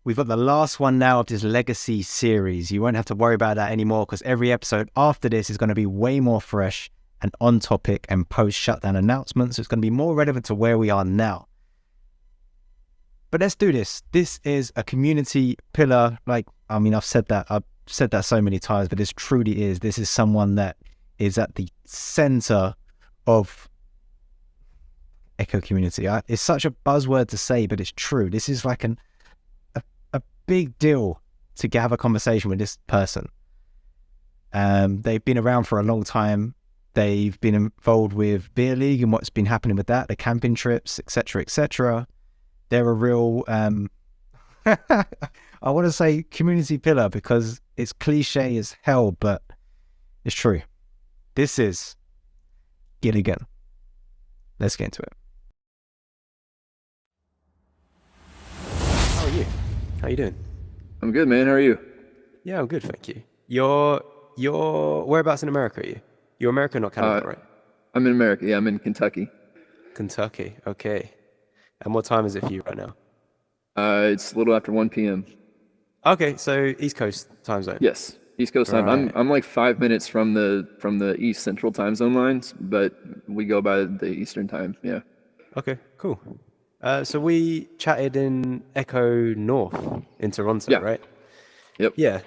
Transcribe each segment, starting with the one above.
We've got the last one now of this legacy series. You won't have to worry about that anymore because every episode after this is going to be way more fresh and on topic and post shutdown announcements. So it's going to be more relevant to where we are now. But let's do this. This is a community pillar. I've said that so many times, but this truly is. This is someone that is at the center of Echo community. It's such a buzzword to say, but it's true. This is like a big deal to have a conversation with this person. They've been around for a long time. They've been involved with Beer League and what's been happening with that, the camping trips, etc., etc. They're a real, I want to say community pillar because it's cliche as hell, but it's true. This is Giligin. Let's get into it. How are you? How you doing? I'm good, man. How are you? Yeah, I'm good, thank you. You're whereabouts in America are you? You're American, not Canada, right? I'm in America. Yeah, I'm in Kentucky. Kentucky, okay. And what time is it for you right now? It's a little after 1 p.m. Okay, so East Coast time zone. Yes, East Coast time. Right. I'm like 5 minutes from the East Central time zone lines, but we go by the Eastern time. Yeah. Okay, cool. So we chatted in Echo North in Toronto, Yeah. right? Yep. Yeah.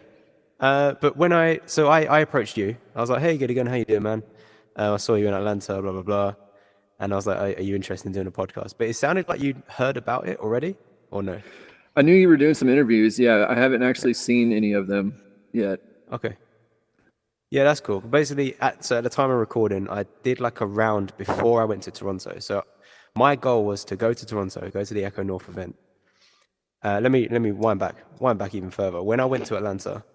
But when I approached you, I was like, hey, Gideon, how you doing, man? I saw you in Atlanta, blah, blah, blah. And I was like, are you interested in doing a podcast? But it sounded like you'd heard about it already, or no? I knew you were doing some interviews. Yeah, I haven't actually seen any of them yet. Okay. Yeah, that's cool. Basically, at the time of recording, I did like a round before I went to Toronto. So my goal was to go to Toronto, go to the Echo North event. Let me wind back even further. When I went to Atlanta,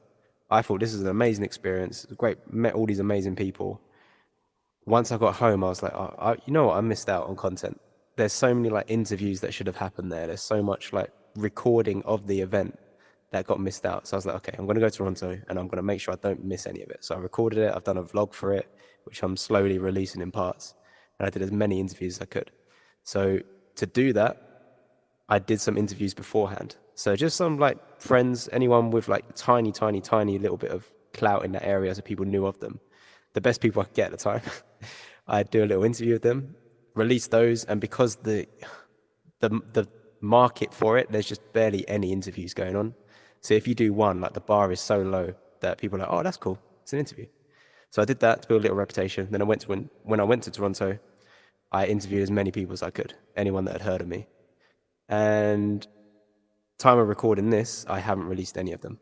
I thought this is an amazing experience. It was great, met all these amazing people. Once I got home, I was like, you know what? I missed out on content. There's so many like interviews that should have happened there. There's so much like recording of the event that got missed out. So I was like, okay, I'm going to go to Toronto and I'm going to make sure I don't miss any of it. So I recorded it. I've done a vlog for it, which I'm slowly releasing in parts. And I did as many interviews as I could. So to do that, I did some interviews beforehand. So just some like friends, anyone with like tiny little bit of clout in that area so people knew of them. The best people I could get at the time. I'd do a little interview with them, release those, and because the market for it, there's just barely any interviews going on. So if you do one, like the bar is so low that people are like, oh, that's cool. It's an interview. So I did that to build a little reputation. Then when I went to Toronto, I interviewed as many people as I could, anyone that had heard of me. And time of recording this, I haven't released any of them.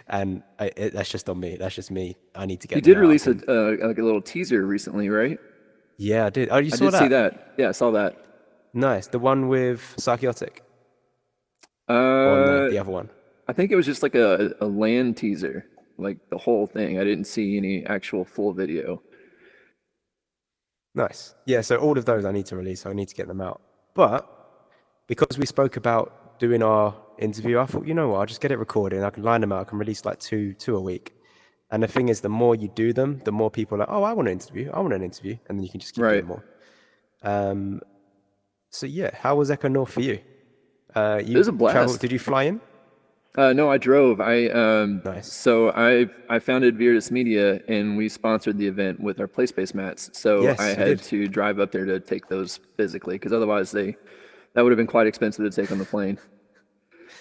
And that's just on me. That's just me. I need to get. You did release like a little teaser recently, right? Yeah, I did. Oh, you saw that? I did see that. Yeah, I saw that. Nice. The one with Psychotic. Or the other one. I think it was just like a land teaser, like the whole thing. I didn't see any actual full video. Nice. Yeah, so all of those I need to release. So I need to get them out. But because we spoke about doing our interview, I thought, you know what, I'll just get it recorded. I can line them out. I can release like two a week. And the thing is, the more you do them, the more people are like, oh, I want an interview. And then you can just keep doing more. So yeah, how was Echo North for you? It was a blast. Did you fly in? No, I drove. Nice. So I founded ViRidis Media, and we sponsored the event with our place-based mats. So yes, I had to drive up there to take those physically, because otherwise that would have been quite expensive to take on the plane.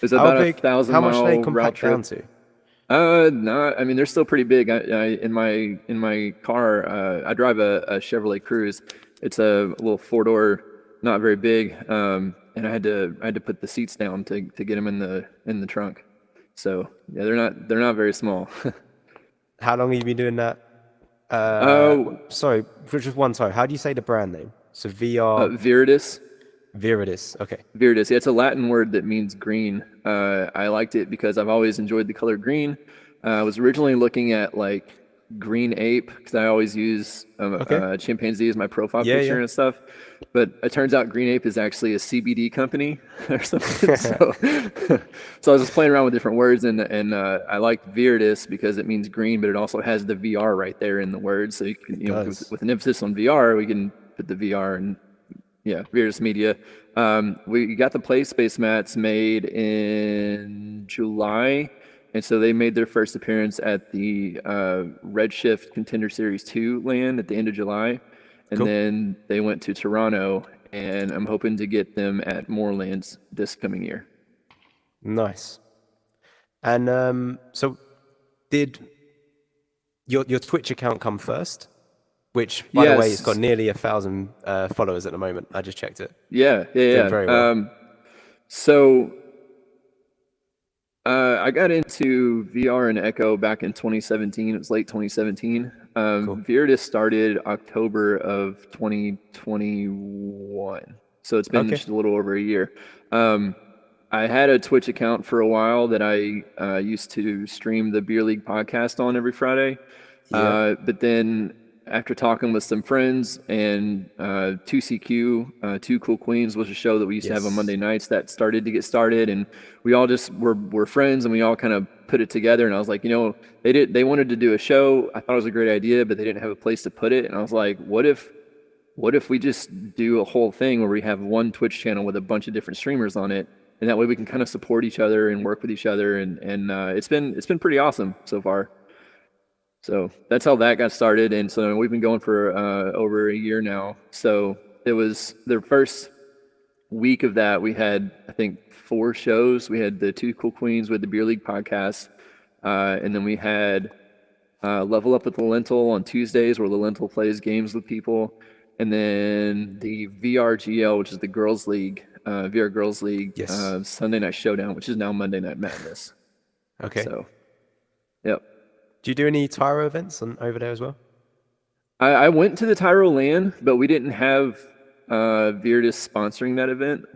It's about 1,000 mile round trip. How much they compact down to? No, I mean they're still pretty big. In my car, I drive a Chevrolet Cruze. It's a little 4-door, not very big. And I had to put the seats down to get them in the trunk. So yeah, they're not very small. How long have you been doing that? Sorry, for just one time. How do you say the brand name? So ViRidis. ViRidis. Okay. ViRidis. Yeah, it's a Latin word that means green. I liked it because I've always enjoyed the color green. I was originally looking at like green ape because I always use chimpanzee as my profile picture and stuff. But it turns out green ape is actually a CBD company or something. so I was just playing around with different words, and I liked ViRidis because it means green, but it also has the VR right there in the word. So you can, with an emphasis on VR, we can put the VR and Yeah, ViRidis Media. We got the play space mats made in July, and so they made their first appearance at the Redshift Contender Series 2 LAN at the end of July, and Cool. then they went to Toronto, and I'm hoping to get them at more LANs this coming year. Nice. And so did your Twitch account come first? Which, by the way, it's got nearly 1,000 followers at the moment. I just checked it. Yeah. Doing very well. So I got into VR and Echo back in 2017. It was late 2017. Cool. ViRidis started October of 2021. So it's been just a little over a year. I had a Twitch account for a while that I used to stream the Beer League podcast on every Friday. Yeah. But then after talking with some friends and 2CQ, Two Cool Queens was a show that we used to have on Monday nights that started to get started, and we all just were friends, and we all kind of put it together. And I was like, they wanted to do a show. I thought it was a great idea, but they didn't have a place to put it. And I was like, what if we just do a whole thing where we have one Twitch channel with a bunch of different streamers on it, and that way we can kind of support each other and work with each other, and it's been pretty awesome so far. So that's how that got started, and so we've been going for over a year now. So it was the first week of that. We had, I think, 4 shows. We had the Two Cool Queens with the Beer League podcast, and then we had Level Up with the Lentil on Tuesdays, where the Lentil plays games with people, and then the VRGL, which is the Girls League, VR Girls League, Sunday Night Showdown, which is now Monday Night Madness. Okay. So, yep. Do you do any Tyro events over there as well? I went to the Tyro LAN, but we didn't have ViRidis sponsoring that event.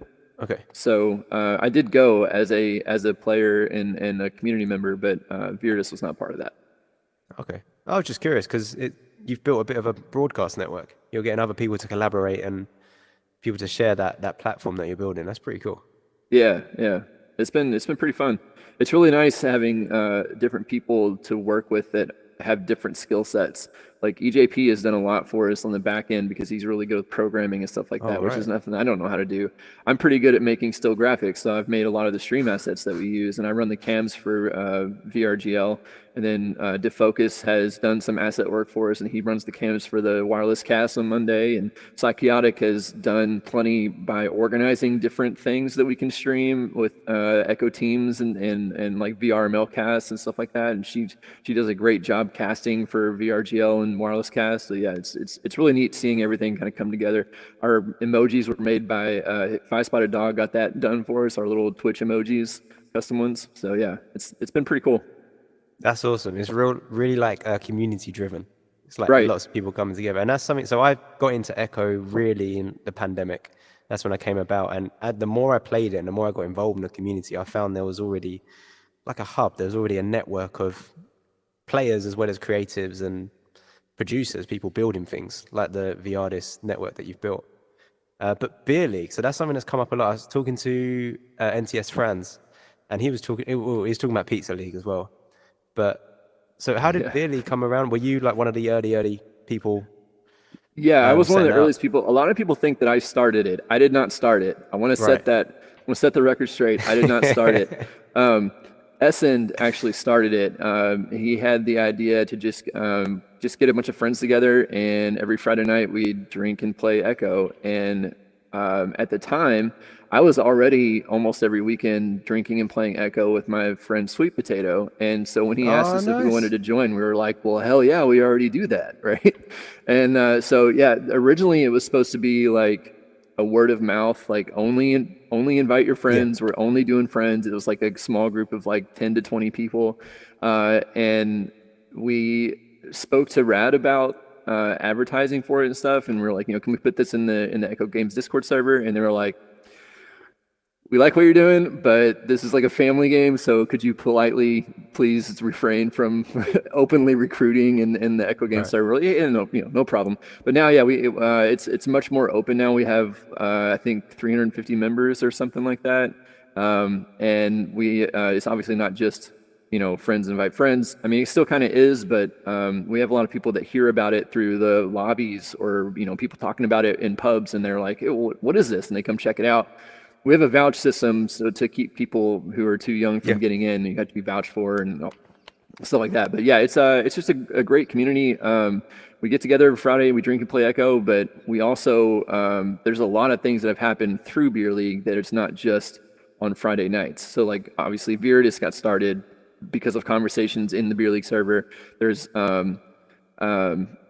Okay. So I did go as a player and a community member, but ViRidis was not part of that. Okay. I was just curious because you've built a bit of a broadcast network. You're getting other people to collaborate and people to share that platform that you're building. That's pretty cool. Yeah. It's been pretty fun. It's really nice having different people to work with that have different skill sets. Like EJP has done a lot for us on the back end because he's really good with programming and stuff like that, which is nothing I don't know how to do. I'm pretty good at making still graphics, so I've made a lot of the stream assets that we use, and I run the cams for VRGL. And then Defocus has done some asset work for us, and he runs the cams for the wireless cast on Monday. And Psychotic has done plenty by organizing different things that we can stream with Echo Teams and like VRML casts and stuff like that. And she does a great job casting for VRGL and wireless cast. So yeah, it's really neat seeing everything kind of come together. Our emojis were made by Five Spotted Dog, got that done for us. Our little Twitch emojis, custom ones. So yeah, it's been pretty cool. That's awesome. It's really like community driven. It's like lots of people coming together, and that's something. So I got into Echo really in the pandemic. That's when I came about, and the more I played it, and the more I got involved in the community, I found there was already like a hub. There was already a network of players as well as creatives and producers, people building things like the ViRidis network that you've built. But Beer League, so that's something that's come up a lot. I was talking to NTS Franz, and he was talking about Pizza League as well. But so how did Beer League come around? Were you like one of the early people? Yeah, I was one of the earliest people. A lot of people think that I started it. I did not start it. I want to set the record straight. I did not start it. Essend actually started it. He had the idea to just get a bunch of friends together, and every Friday night we'd drink and play Echo. And at the time, I was already almost every weekend drinking and playing Echo with my friend Sweet Potato. And so when he asked us if we wanted to join, we were like, well, hell yeah, we already do that, right? And so yeah, originally it was supposed to be like a word of mouth, like only invite your friends. We're only doing friends. It was like a small group of like 10 to 20 people. And we spoke to Rad about advertising for it and stuff. And we were like, can we put this in the Echo Games Discord server? And they were like, we like what you're doing, but this is like a family game, so could you politely please refrain from openly recruiting in the Echo Game server? Yeah, no problem. But now, yeah, it's much more open now. We have I think 350 members or something like that, and we it's obviously not just friends invite friends. I mean, it still kind of is, but we have a lot of people that hear about it through the lobbies or, people talking about it in pubs, and they're like, what is this? And they come check it out. We have a vouch system so to keep people who are too young from getting in. You have to be vouched for and stuff like that. But yeah, it's just a great community. We get together every Friday, we drink and play Echo, but we also, there's a lot of things that have happened through Beer League that it's not just on Friday nights. So like obviously ViRidis got started because of conversations in the Beer League server. There's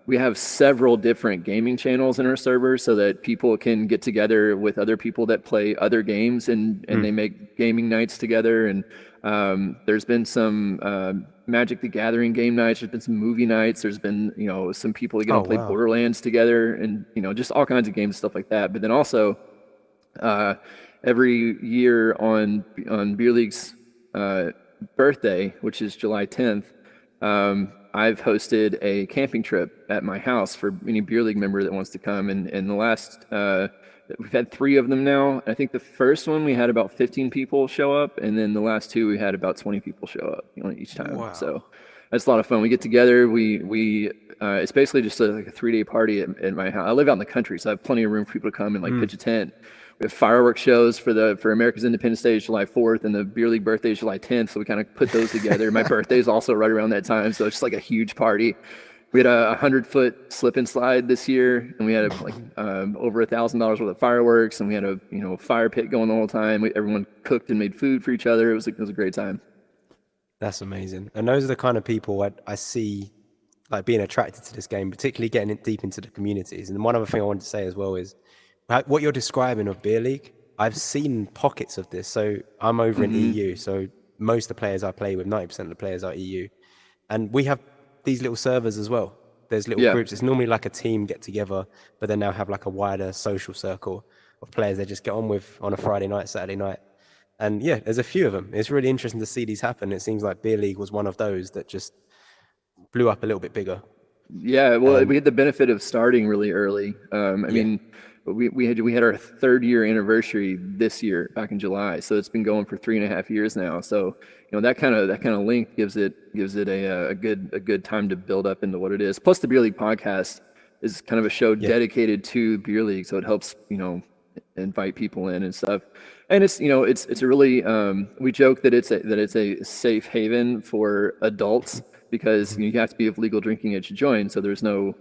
we have several different gaming channels in our server so that people can get together with other people that play other games and they make gaming nights together. And there's been some Magic the Gathering game nights. There's been some movie nights. There's been, some people that get to play Borderlands together and, just all kinds of games, stuff like that. But then also every year on Beer League's birthday, which is July 10th, I've hosted a camping trip at my house for any Beer League member that wants to come. And the last, we've had 3 of them now. I think the first one we had about 15 people show up, and then the last 2 we had about 20 people show up, each time. Wow. So that's a lot of fun. We get together. We it's basically just like a 3-day party at my house. I live out in the country, so I have plenty of room for people to come and pitch a tent. We have fireworks shows for America's Independence Day is July 4th, and the Beer League birthday is July 10th, so we kind of put those together. My birthday is also right around that time, so it's just like a huge party. We had a 100-foot slip and slide this year, and we had over $1,000 worth of fireworks, and we had a fire pit going the whole time. Everyone cooked and made food for each other. It was a great time. That's amazing. And those are the kind of people I see being attracted to this game, particularly getting deep into the communities. And one other thing I wanted to say as well is what you're describing of Beer League. I've seen pockets of this. So I'm over in EU. So most of the players I play with, 90% of the players are EU. And we have these little servers as well. There's little groups. It's normally like a team get together, but then they'll have like a wider social circle of players they just get on with on a Friday night, Saturday night. And yeah, there's a few of them. It's really interesting to see these happen. It seems like Beer League was one of those that just blew up a little bit bigger. Yeah, well, we had the benefit of starting really early. I mean, we had our 3rd year anniversary this year, back in July. So it's been going for 3.5 years now. So that kind of length gives it a good time to build up into what it is. Plus, the Beer League podcast is kind of a show dedicated to Beer League, so it helps invite people in and stuff. And it's it's a really we joke that it's a safe haven for adults because you have to be of legal drinking age to join. So there's no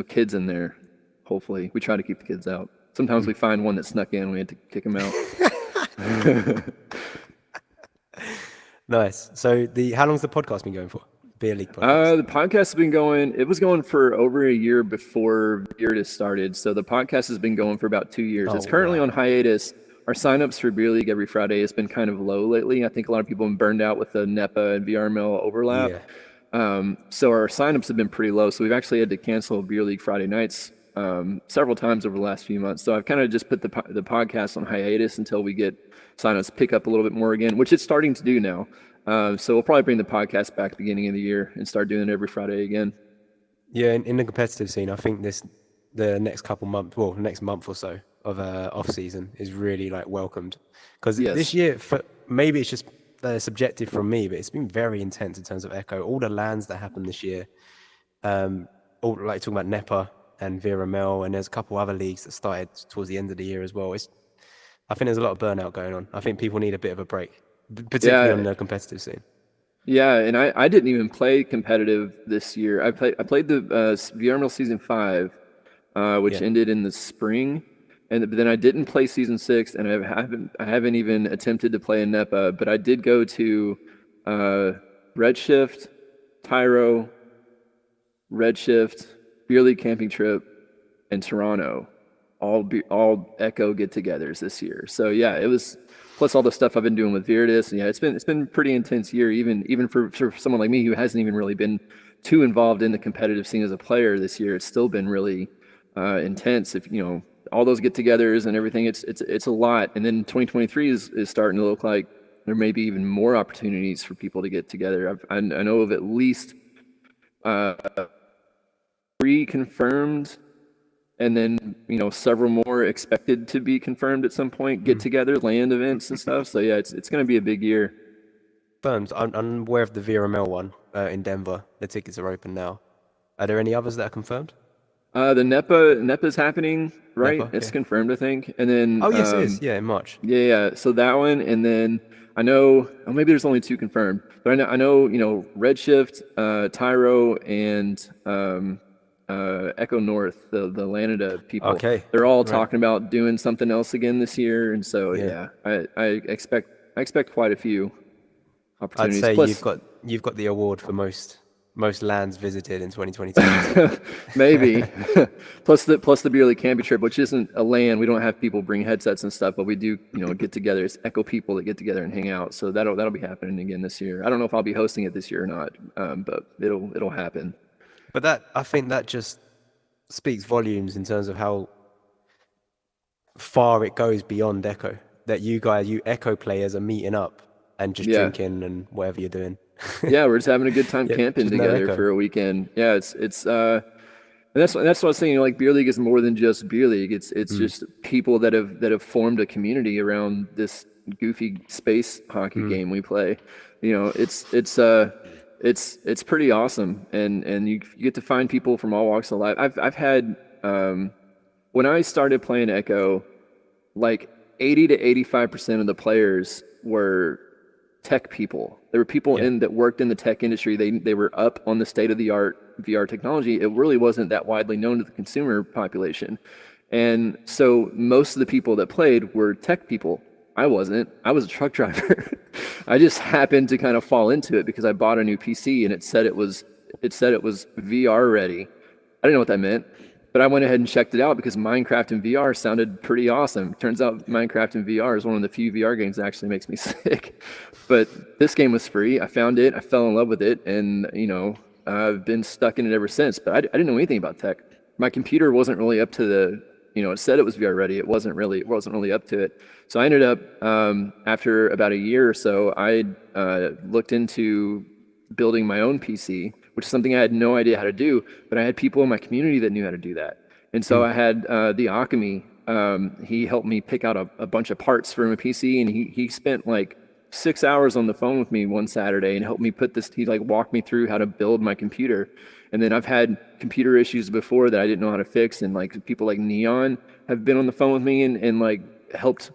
kids in there. Hopefully, we try to keep the kids out. Sometimes we find one that snuck in. We had to kick him out. Nice. So how long's the podcast been going for? Beer League podcast? The podcast has been going. It was going for over a year before ViRidis started. So the podcast has been going for about 2 years. It's currently on hiatus. Our signups for Beer League every Friday has been kind of low lately. I think a lot of people have been burned out with the NEPA and VRML overlap. So our signups have been pretty low. So we've actually had to cancel Beer League Friday nights several times over the last few months. So I've kind of just put the podcast on hiatus until we get signups pick up a little bit more again, which it's starting to do now. So we'll probably bring the podcast back beginning of the year and start doing it every Friday again. Yeah, in the competitive scene, I think the next next month or so of off season is really welcomed, because this year, maybe it's just subjective from me, but it's been very intense in terms of Echo. All the LANs that happened this year, talking about NEPA and VRML, and there's a couple other leagues that started towards the end of the year as well. I think there's a lot of burnout going on. I think people need a bit of a break, particularly on the competitive scene. Yeah, and I didn't even play competitive this year. I played the VRML Season 5, which ended in the spring, but then I didn't play Season 6, and I haven't even attempted to play in NEPA, but I did go to Redshift, Tyro, Redshift, Beer League camping trip, and Toronto. All Echo get-togethers this year. So yeah, it was, plus all the stuff I've been doing with ViRidis. And yeah, it's been a pretty intense year, even for someone like me who hasn't even really been too involved in the competitive scene as a player this year. It's still been really intense. If all those get-togethers and everything, it's a lot. And then 2023 is starting to look like there may be even more opportunities for people to get together. I know of at least 3 confirmed, and then several more expected to be confirmed at some point. Get together, land events and stuff. So yeah, it's going to be a big year. firms. I'm aware of the VRML one in Denver. The tickets are open now. Are there any others that are confirmed? The NEPA's happening, right? NEPA, It's yeah. confirmed, I think. And then Oh yes, it is. Yeah, in March. yeah. So that one, and then I know maybe there's only 2 confirmed, but I know Redshift, Tyro, and Echo North, the Lanada people. Okay. They're all Right. talking about doing something else again this year, and so Yeah. yeah, I expect quite a few I'd opportunities. say Plus, you've got the award for most lands visited in 2022. maybe. plus the Beerly Camping Trip, which isn't a LAN. We don't have people bring headsets and stuff, but we do, get together. It's Echo people that get together and hang out. So that'll be happening again this year. I don't know if I'll be hosting it this year or not, but it'll happen. But I think that just speaks volumes in terms of how far it goes beyond Echo. That you Echo players are meeting up and just Yeah. drinking and whatever you're doing. Yeah, we're just having a good time Yeah, camping just no together Echo. for a weekend. Yeah, it's and that's what I was saying. Like beer league is more than just beer league. It's just people that have formed a community around this goofy space hockey game we play. It's pretty awesome, and you get to find people from all walks of life. I've had when I started playing Echo, like 80 to 85% of the players were tech people. There were people that worked in the tech industry. They were up on the state of the art VR technology. It really wasn't that widely known to the consumer population. And so most of the people that played were tech people. I wasn't. I was a truck driver. I just happened to kind of fall into it because I bought a new PC and it said it was VR ready. I didn't know what that meant. But I went ahead and checked it out because Minecraft in VR sounded pretty awesome. Turns out Minecraft in VR is one of the few VR games that actually makes me sick. But this game was free. I found it. I fell in love with it. And, I've been stuck in it ever since. But I didn't know anything about tech. My computer wasn't really up to the, it said it was VR ready. It wasn't really up to it. So I ended up, after about a year or so, I looked into building my own PC, which is something I had no idea how to do, but I had people in my community that knew how to do that. And so I had the Alchemy. He helped me pick out a bunch of parts for my PC, and he spent like 6 hours on the phone with me one Saturday and helped me put this. He like walked me through how to build my computer. And then I've had computer issues before that I didn't know how to fix, and like people like Neon have been on the phone with me and like helped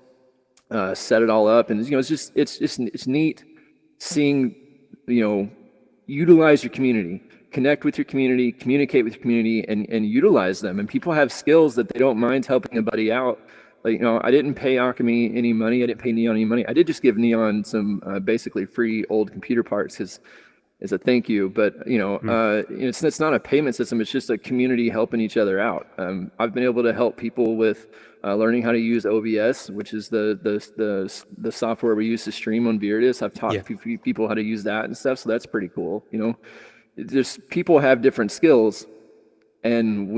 set it all up. And it's neat seeing utilize your community, connect with your community, communicate with your community, and utilize them. And people have skills that they don't mind helping a buddy out. Like, I didn't pay Alchemy any money. I didn't pay Neon any money. I did just give Neon some basically free old computer parts as a thank you. But, it's not a payment system. It's just a community helping each other out. I've been able to help people with learning how to use OBS, which is the software we use to stream on ViRidis. I've taught people how to use that and stuff, so that's pretty cool. Just people have different skills, and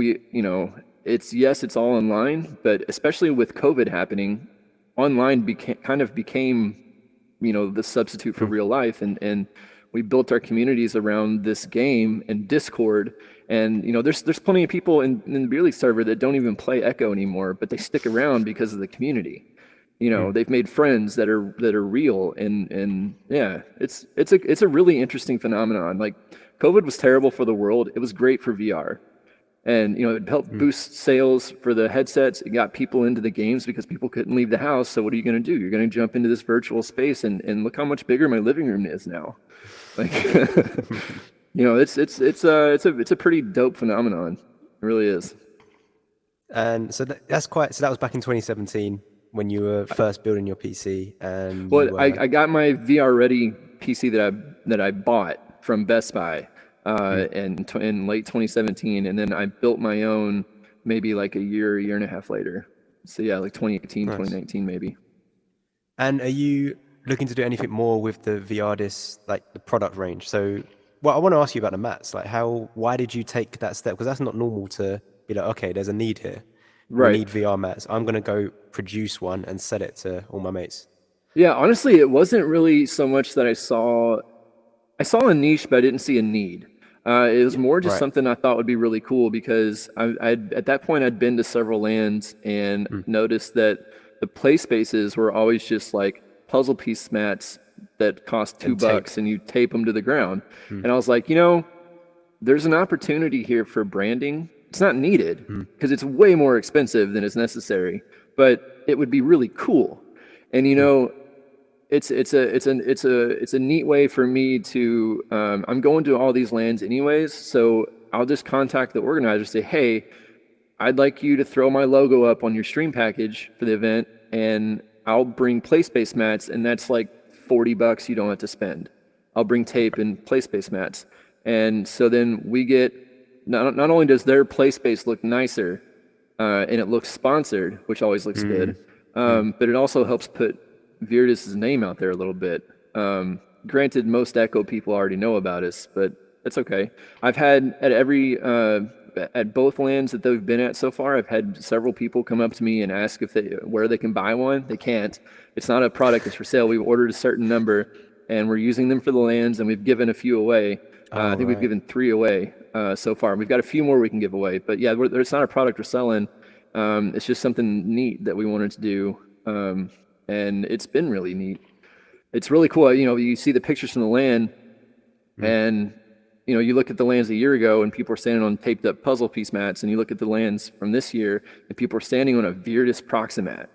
it's all online, but especially with COVID happening, online became the substitute for real life, and we built our communities around this game and Discord. And there's plenty of people in the Beer League server that don't even play Echo anymore, but they stick around because of the community. They've made friends that are real, and yeah, it's a really interesting phenomenon. Like, COVID was terrible for the world. It was great for VR, and it helped boost sales for the headsets. It got people into the games because people couldn't leave the house. So what are you going to do? You're going to jump into this virtual space, and look how much bigger my living room is now. Like. It's a pretty dope phenomenon. It really is. And so that was back in 2017 when you were first building your PC. And I got my VR ready PC that I bought from Best Buy in late 2017, and then I built my own maybe like a year and a half later. So yeah, like 2018, nice. 2019 maybe. And are you looking to do anything more with the VRDIS, like the product range? So, well, I want to ask you about the mats. Like, why did you take that step? Because that's not normal to be like, okay, there's a need here. Right. We need VR mats. I'm going to go produce one and sell it to all my mates. Yeah, honestly, it wasn't really so much that I saw a niche, but I didn't see a need. It was more just something I thought would be really cool, because at that point I'd been to several lands and noticed that the play spaces were always just like puzzle piece mats that cost $2 and you tape them to the ground. Hmm. And I was like, there's an opportunity here for branding. It's not needed because it's way more expensive than is necessary, but it would be really cool. And it's a neat way for me to I'm going to all these lands anyways, so I'll just contact the organizer, say, hey, I'd like you to throw my logo up on your stream package for the event, and I'll bring play space mats, and that's like $40 you don't have to spend. I'll bring tape and play space mats. And so then we get, not only does their play space look nicer, and it looks sponsored, which always looks good, but it also helps put ViRidis' name out there a little bit. Granted, most Echo people already know about us, but it's okay. I've had at both lands that they've been at so far, I've had several people come up to me and ask where they can buy one. They can't. It's not a product that's for sale. We've ordered a certain number, and we're using them for the lands, and we've given a few away. I think we've given 3 away so far. We've got a few more we can give away. But yeah, it's not a product we're selling. It's just something neat that we wanted to do, and it's been really neat. It's really cool. You see the pictures from the land, and you look at the lands a year ago and people are standing on taped up puzzle piece mats, and you look at the lands from this year and people are standing on a ViRidis Proximat.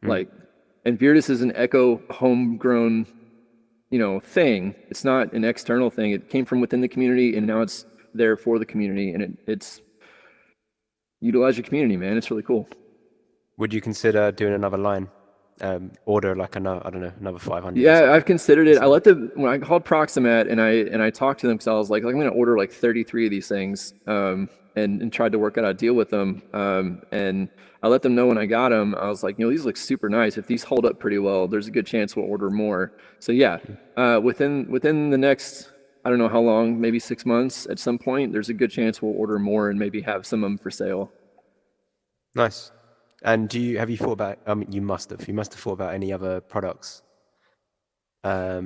And ViRidis is an Echo homegrown, thing. It's not an external thing. It came from within the community, and now it's there for the community, and it's utilize your community, man. It's really cool. Would you consider doing another line? Order like another 500? Yeah, I've considered it. When I called Proximat and I talked to them, because I was like, I'm going to order like 33 of these things, and tried to work out a deal with them. And I let them know when I got them. I was like, these look super nice. If these hold up pretty well, there's a good chance we'll order more. So yeah, within the next, I don't know how long, maybe 6 months at some point, there's a good chance we'll order more and maybe have some of them for sale. Nice. And have you thought about, you must have thought about any other products? Yeah,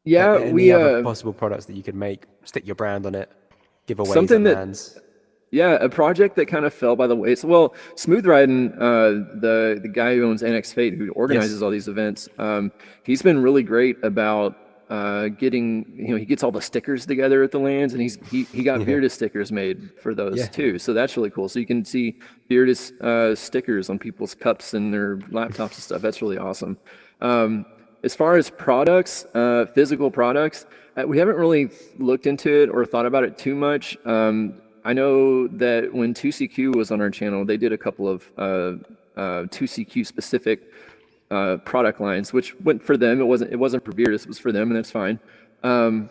any other possible products that you could make, stick your brand on it, give away something that lands? Yeah, a project that kind of fell by the wayside. Well, Smooth Riding, the guy who owns NX Fate, who organizes all these events, he's been really great about getting, he gets all the stickers together at the lands, and he got ViRidis stickers made for those too. So that's really cool. So you can see ViRidis stickers on people's cups and their laptops and stuff. That's really awesome. As far as products, physical products, we haven't really looked into it or thought about it too much. I know that when 2CQ was on our channel, they did a couple of 2CQ specific product lines, which went for them. It wasn't for ViRidis, it was for them, and that's fine. One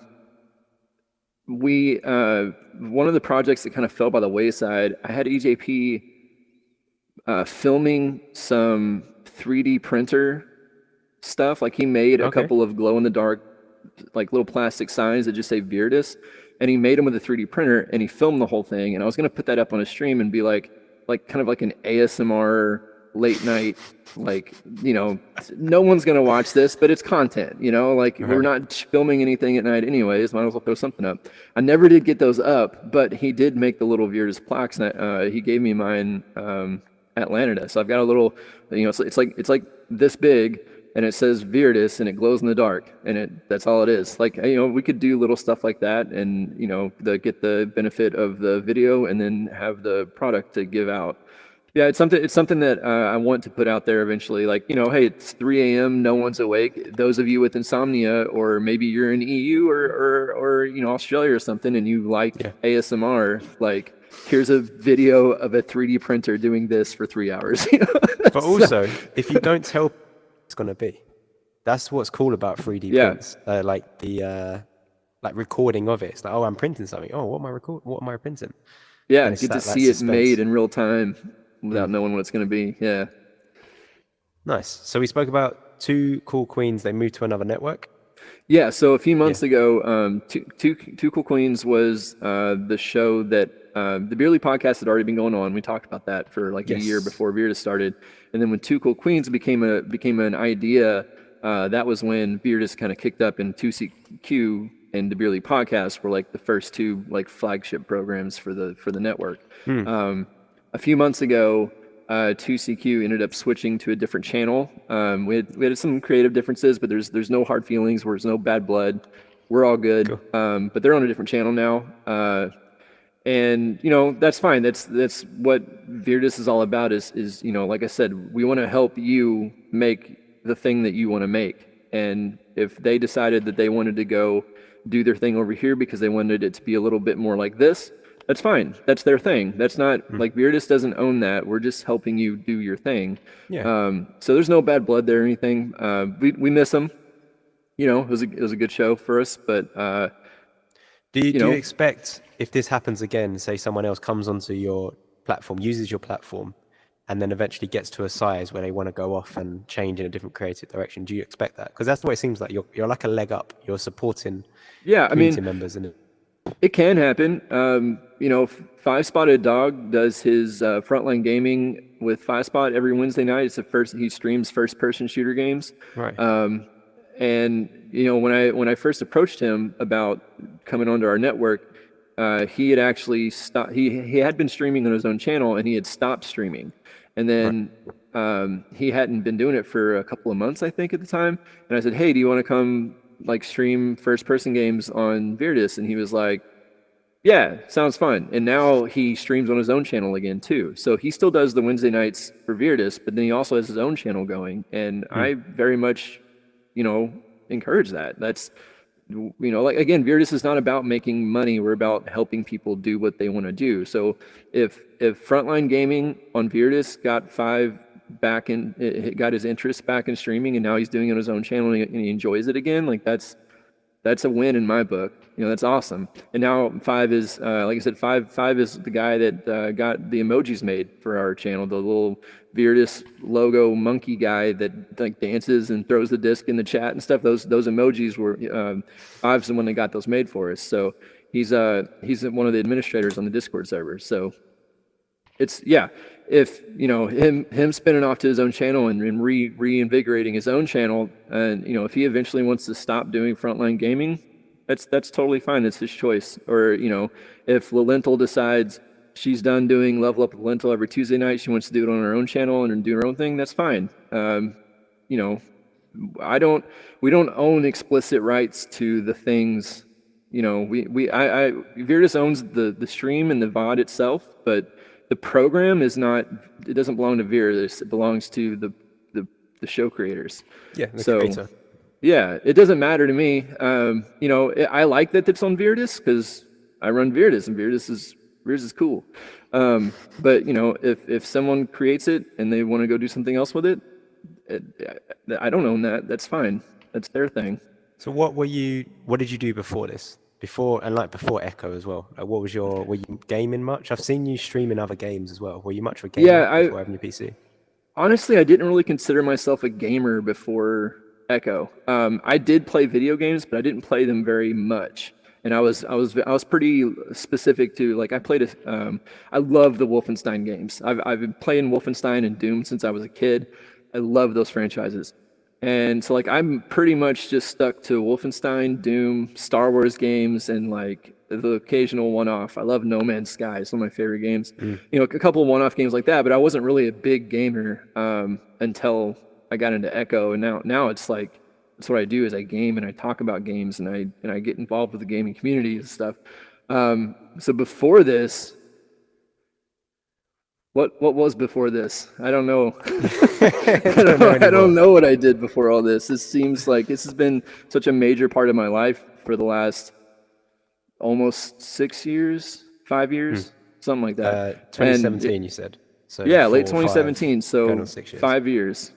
of the projects that kind of fell by the wayside, I had EJP filming some 3D printer stuff. Like, he made a couple of glow in the dark, like little plastic signs that just say ViRidis, and he made them with a 3D printer, and he filmed the whole thing. And I was going to put that up on a stream and be like kind of like an ASMR late night, no one's going to watch this, but it's content, we're not filming anything at night anyways, might as well throw something up. I never did get those up, but he did make the little ViRidis plaques, and he gave me mine at Lanada. So I've got a little, it's like this big, and it says ViRidis, and it glows in the dark, and that's all it is. We could do little stuff like that, and get the benefit of the video, and then have the product to give out. Yeah, it's something that I want to put out there eventually. Hey, it's 3 a.m., no one's awake. Those of you with insomnia, or maybe you're in EU or Australia or something, and you like ASMR, here's a video of a 3D printer doing this for 3 hours. But also, if you don't tell it's going to be, that's what's cool about 3D prints. Recording of it. It's like, oh, I'm printing something. Oh, what am I printing? Yeah, you get to see it made in real time without knowing what it's going to be. Yeah. Nice. So we spoke about 2 Cool Queens. They moved to another network. Yeah. So a few months ago, Two Cool Queens was the show that the Beerly podcast had already been going on. We talked about that for a year before ViRidis started. And then when 2 Cool Queens became an idea, that was when ViRidis kind of kicked up, in 2CQ and the Beerly podcast were the first 2 flagship programs for the network. A few months ago, 2CQ ended up switching to a different channel. We had some creative differences, but there's no hard feelings. There's no bad blood. We're all good. Cool. But they're on a different channel now. And that's fine. That's what ViRidis is all about. Is like I said, we want to help you make the thing that you want to make. And if they decided that they wanted to go do their thing over here because they wanted it to be a little bit more like this, that's fine. That's their thing. That's not like ViRidis doesn't own that. We're just helping you do your thing. Yeah. So there's no bad blood there or anything. We miss them. It was a good show for us. But do you expect, if this happens again, say someone else comes onto your platform, uses your platform, and then eventually gets to a size where they want to go off and change in a different creative direction, do you expect that? Because that's the way it seems like you're like a leg up. You're supporting community members, and it can happen. Five Spotted Dog does his frontline gaming with Five Spot every Wednesday night. He streams first-person shooter games. Right. And when I first approached him about coming onto our network, he had actually stopped. He had been streaming on his own channel, and he had stopped streaming. And then he hadn't been doing it for a couple of months, I think, at the time. And I said, "Hey, do you want to come stream first-person games on ViRidis?" And he was like, "Yeah, sounds fun." And now he streams on his own channel again too. So he still does the Wednesday nights for ViRidis, but then he also has his own channel going. And I very much, encourage that. That's, again, ViRidis is not about making money. We're about helping people do what they want to do. So if frontline gaming on ViRidis got got his interest back in streaming, and now he's doing it on his own channel and he enjoys it again, that's a win in my book. That's awesome. And now Five is, like I said, Five is the guy that got the emojis made for our channel, the little ViRidis logo monkey guy that dances and throws the disc in the chat and stuff. Those emojis were Five's the one that got those made for us. So he's one of the administrators on the Discord server. So it's if him spinning off to his own channel and reinvigorating his own channel, and if he eventually wants to stop doing frontline gaming, that's totally fine. It's his choice. Or if Lentil decides she's done doing Level Up with Lentil every Tuesday night, she wants to do it on her own channel and do her own thing, that's fine. We don't own explicit rights to the things. ViRidis owns the stream and the VOD itself, but the program is not. It doesn't belong to ViRidis. It belongs to the show creators. Yeah, the creator. Yeah, it doesn't matter to me. I like that it's on ViRidis because I run ViRidis, and ViRidis is cool. But if someone creates it and they want to go do something else with it, I don't own that. That's fine. That's their thing. So what did you do before this? Before Echo as well. What was were you gaming much? I've seen you streaming other games as well. Were you much of a gamer before having your PC? Honestly, I didn't really consider myself a gamer before Echo. I did play video games, but I didn't play them very much. And I was pretty specific to, I played I love the Wolfenstein games. I've been playing Wolfenstein and Doom since I was a kid. I love those franchises. And so I'm pretty much just stuck to Wolfenstein, Doom, Star Wars games, and the occasional one-off. I love No Man's Sky. It's one of my favorite games. A couple of one-off games like that, but I wasn't really a big gamer until I got into Echo. And now it's that's what I do is I game and I talk about games and I get involved with the gaming community and stuff. So before this, what was before this? I don't know. I don't know what I did before all this. This seems like this has been such a major part of my life for the last almost 6 years, 5 years, something like that. 2017, you said. So yeah, late 2017. So 5 years.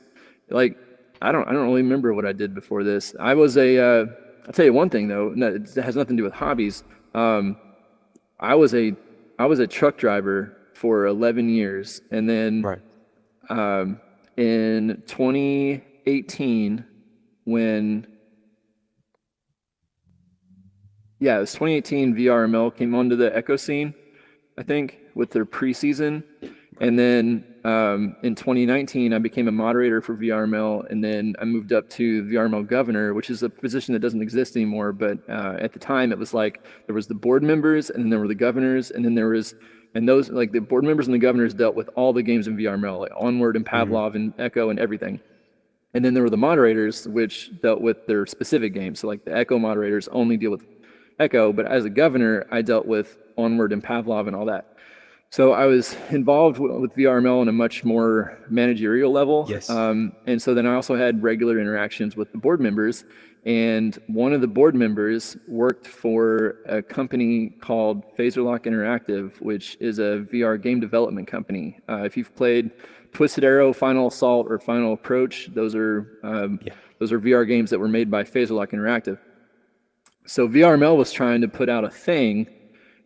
I don't really remember what I did before this. I was I'll tell you one thing though. It has nothing to do with hobbies. I was a truck driver for 11 years, and then in 2018, it was 2018. VRML came onto the Echo scene, I think, with their preseason, and then in 2019, I became a moderator for VRML, and then I moved up to VRML governor, which is a position that doesn't exist anymore. But at the time, it was like there was the board members, and then there were the governors, and then there was, and those, like the board members and the governors dealt with all the games in VRML, like Onward and Pavlov and Echo and everything. And then there were the moderators, which dealt with their specific games. So like the Echo moderators only deal with Echo, but as a governor, I dealt with Onward and Pavlov and all that. So I was involved with VRML on a much more managerial level. Yes. And so then I also had regular interactions with the board members. And one of the board members worked for a company called Phaserlock Interactive, which is a VR game development company. If you've played Twisted Arrow, Final Assault, or Final Approach, those are VR games that were made by Phaserlock Interactive. So VRML was trying to put out a thing,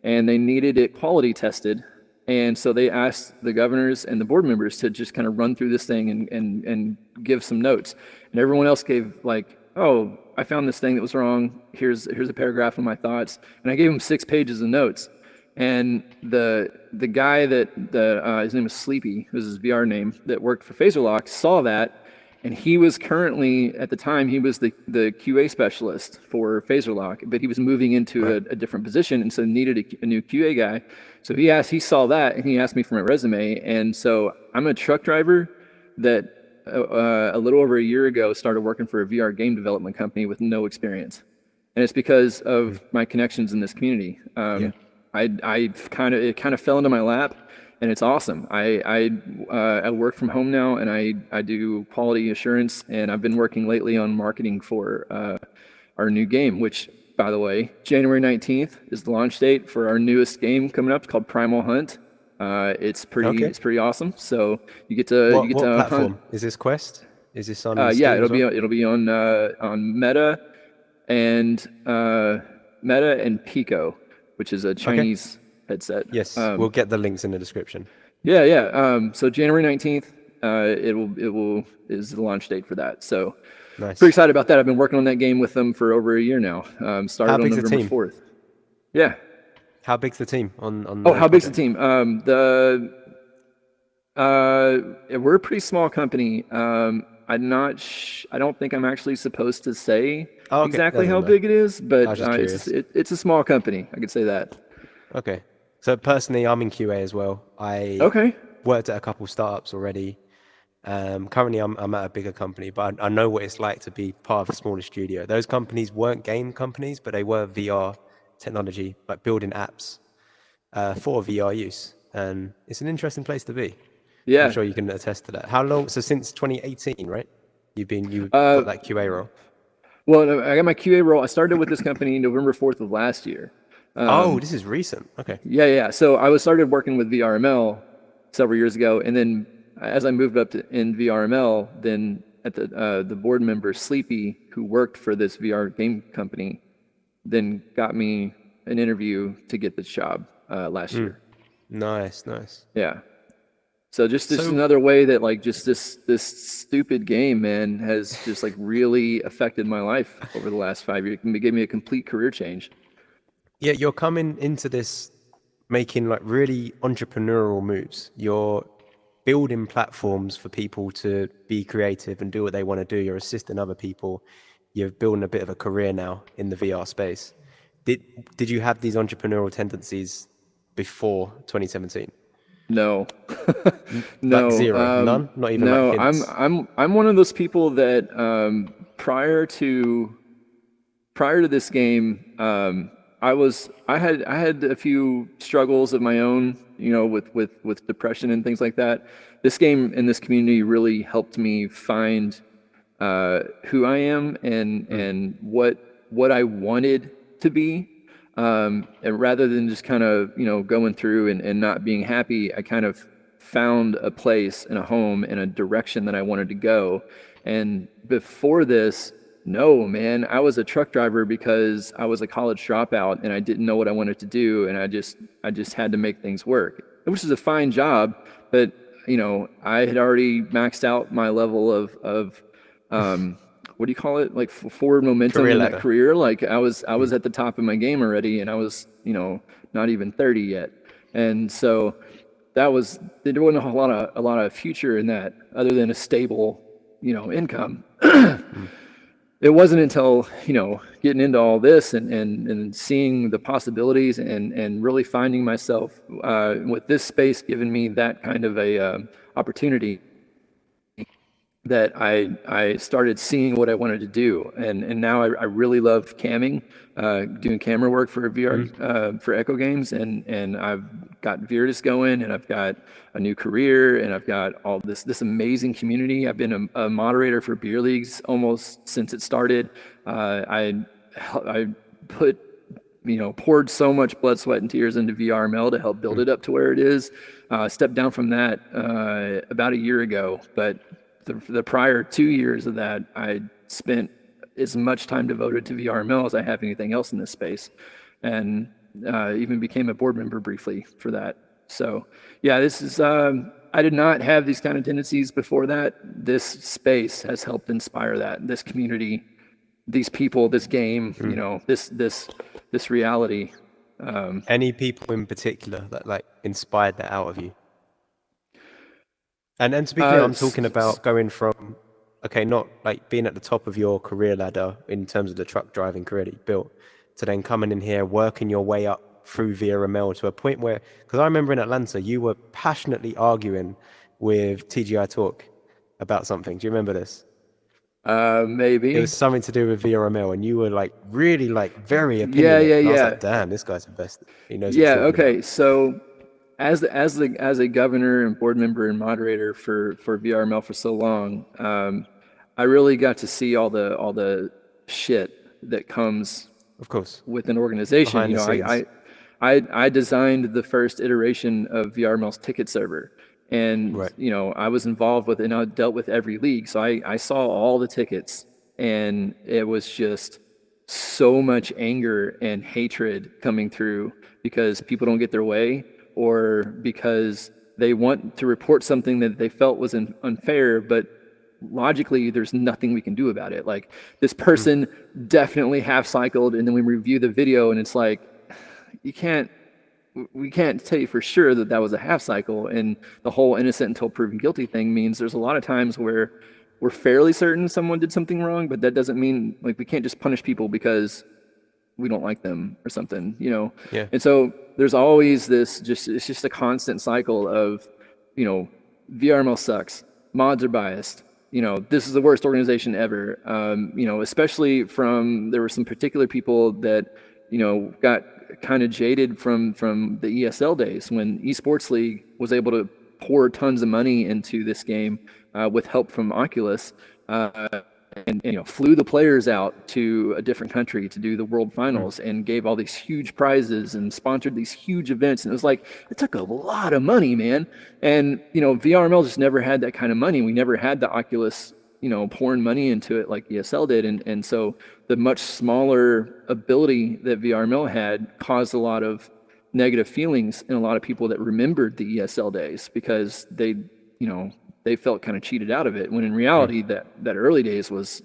and they needed it quality tested. And so they asked the governors and the board members to just kind of run through this thing and give some notes. And everyone else gave like, oh, I found this thing that was wrong. Here's a paragraph of my thoughts. And I gave them 6 pages of notes. And the guy that his name was Sleepy, was his VR name, that worked for Phaserlock, saw that. And he was currently, at the time, he was the QA specialist for Phaserlock, but he was moving into a different position, and so needed a new QA guy. So he saw that, and he asked me for my resume. And so I'm a truck driver that a little over a year ago started working for a VR game development company with no experience. And it's because of my connections in this community. It kind of fell into my lap. And it's awesome. I work from home now, and I do quality assurance, and I've been working lately on marketing for our new game, which, by the way, January 19th is the launch date for our newest game coming up. It's called Primal Hunt. It's pretty awesome. So you get to what platform hunt. is this? Quest? Is this on? Yeah, it'll be on Meta and Pico, which is a Chinese headset. Yes, we'll get the links in the description. Yeah. So January 19th, it is the launch date for that. So nice. Pretty excited about that. I've been working on that game with them for over a year now. Started on November 4th. Yeah. How big's the team on how big's the team? We're a pretty small company. I don't think I'm actually supposed to say exactly how big it is, but it's a small company. I could say that. Okay. So personally, I'm in QA as well. I worked at a couple startups already. Currently, I'm at a bigger company, but I know what it's like to be part of a smaller studio. Those companies weren't game companies, but they were VR technology, like building apps for VR use. And it's an interesting place to be. Yeah. I'm sure you can attest to that. How long? So since 2018, right? You got that QA role. Well, I got my QA role. I started with this company November 4th of last year. This is recent. Okay. Yeah. So I started working with VRML several years ago, and then as I moved up in VRML, then at the board member Sleepy, who worked for this VR game company, then got me an interview to get this job last year. Nice. Yeah. So just another way that like just this stupid game, man, has just like really affected my life over the last 5 years. It gave me a complete career change. Yeah, you're coming into this making like really entrepreneurial moves. You're building platforms for people to be creative and do what they want to do. You're assisting other people. You're building a bit of a career now in the VR space. Did you have these entrepreneurial tendencies before 2017? No. No. Like zero? None? Not even no, like hints? I'm one of those people that prior to this game, I had a few struggles of my own, with depression and things like that. This game and this community really helped me find who I am and what I wanted to be. And rather than just kind of, going through and not being happy, I kind of found a place and a home and a direction that I wanted to go. And before this, no, man, I was a truck driver because I was a college dropout and I didn't know what I wanted to do. And I just had to make things work, which is a fine job. But, I had already maxed out my level of what do you call it? Like forward momentum in that career. Like I was at the top of my game already, and I was, not even 30 yet. And so there wasn't a lot of future in that other than a stable, income. It wasn't until, getting into all this and seeing the possibilities and really finding myself with this space giving me that kind of a opportunity that I started seeing what I wanted to do. And now I really love camming, doing camera work for VR, for Echo Games. And I've got ViRidis going, and I've got a new career, and I've got all this amazing community. I've been a moderator for beer leagues almost since it started. I put, poured so much blood, sweat, and tears into VRML to help build it up to where it is. Stepped down from that about a year ago, but the prior 2 years of that, I spent as much time devoted to VRML as I have anything else in this space, and even became a board member briefly for that. So yeah, this is, I did not have these kind of tendencies before that. This space has helped inspire that, this community, these people, this game, this reality. Any people in particular that like inspired that out of you? And to be clear, I'm talking about going from, not like being at the top of your career ladder in terms of the truck driving career that you built, to then coming in here, working your way up through VRML to a point where, because I remember in Atlanta, you were passionately arguing with TGI Talk about something. Do you remember this? Maybe. It was something to do with VRML, and you were like really like very opinionated. Yeah. I was like, damn, this guy's invested. He knows. Yeah. Okay. So, as a governor and board member and moderator for VRML for so long, I really got to see all the shit that comes, of course, with an organization. I designed the first iteration of VRML's ticket server, and I was involved with, and I dealt with every league, so I saw all the tickets, and it was just so much anger and hatred coming through because people don't get their way, or because they want to report something that they felt was unfair, but logically there's nothing we can do about it. Like, this person definitely half cycled, and then we review the video and it's like, we can't tell you for sure that was a half cycle. And the whole innocent until proven guilty thing means there's a lot of times where we're fairly certain someone did something wrong, but that doesn't mean, like, we can't just punish people because we don't like them or something, Yeah. And so there's always this, it's just a constant cycle of, VRML sucks, mods are biased, this is the worst organization ever, especially there were some particular people that, got kind of jaded from the ESL days when Esports League was able to pour tons of money into this game with help from Oculus, and flew the players out to a different country to do the world finals, and gave all these huge prizes and sponsored these huge events. And it was like, it took a lot of money, man. And VRML just never had that kind of money. We never had the Oculus pouring money into it like ESL did. And so the much smaller ability that VRML had caused a lot of negative feelings in a lot of people that remembered the ESL days, because they felt kind of cheated out of it, when in reality that early days was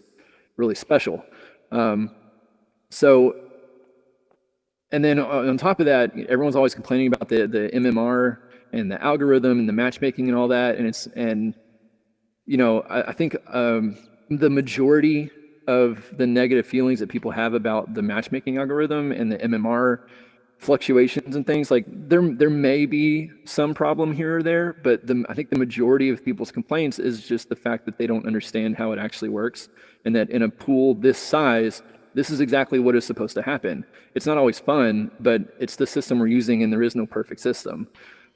really special. So, and then on top of that, everyone's always complaining about the MMR and the algorithm and the matchmaking and all that. And I think the majority of the negative feelings that people have about the matchmaking algorithm and the MMR fluctuations and things, like, there may be some problem here or there, but I think the majority of people's complaints is just the fact that they don't understand how it actually works, and that in a pool this size, this is exactly what is supposed to happen. It's not always fun, but it's the system we're using, and there is no perfect system.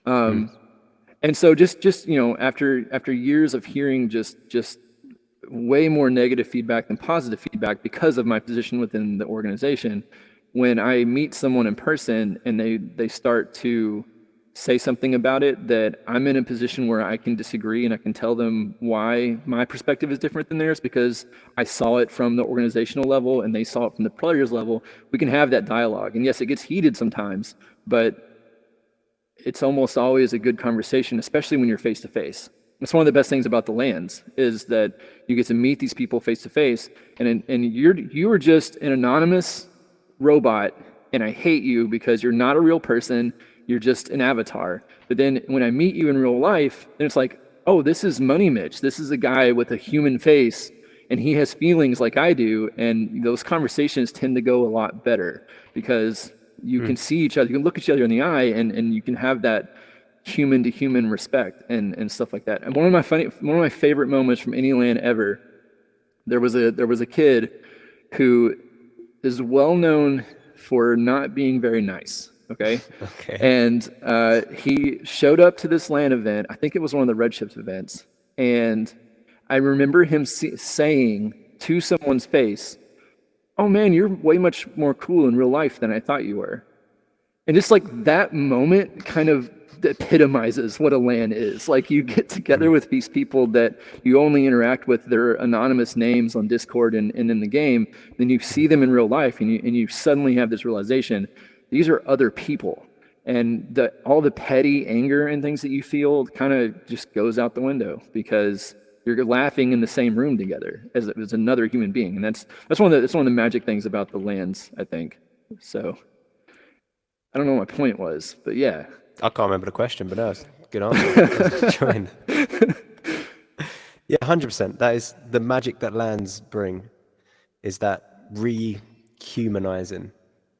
And so just after years of hearing just way more negative feedback than positive feedback because of my position within the organization, when I meet someone in person and they start to say something about it that I'm in a position where I can disagree, and I can tell them why my perspective is different than theirs because I saw it from the organizational level and they saw it from the players level, we can have that dialogue. And yes, it gets heated sometimes, but it's almost always a good conversation, especially when you're face to face. That's one of the best things about the LANs, is that you get to meet these people face to face, and you are just an anonymous robot, and I hate you because you're not a real person. you're just an avatar. But then when I meet you in real life, then it's like, oh, this is MoneyMitch. This is a guy with a human face, and he has feelings like I do. And those conversations tend to go a lot better because you can see each other, you can look each other in the eye, and you can have that human to human respect and stuff like that. And one of my favorite moments from any LAN ever, there was a kid who is well known for not being very nice. Okay. And he showed up to this LAN event. I think it was one of the Redshifts events. And I remember him saying to someone's face, "Oh man, you're way much more cool in real life than I thought you were." And just like that moment kind of epitomizes what a LAN is. Like, you get together with these people that you only interact with their anonymous names on Discord and in the game. Then you see them in real life, and you suddenly have this realization: these are other people, and all the petty anger and things that you feel kind of just goes out the window because you're laughing in the same room together as another human being. And that's one of the magic things about the LANs, I think. So I don't know what my point was, but yeah. I can't remember the question, but no, it's a good answer. Yeah, 100%. That is the magic that LANs bring, is that rehumanizing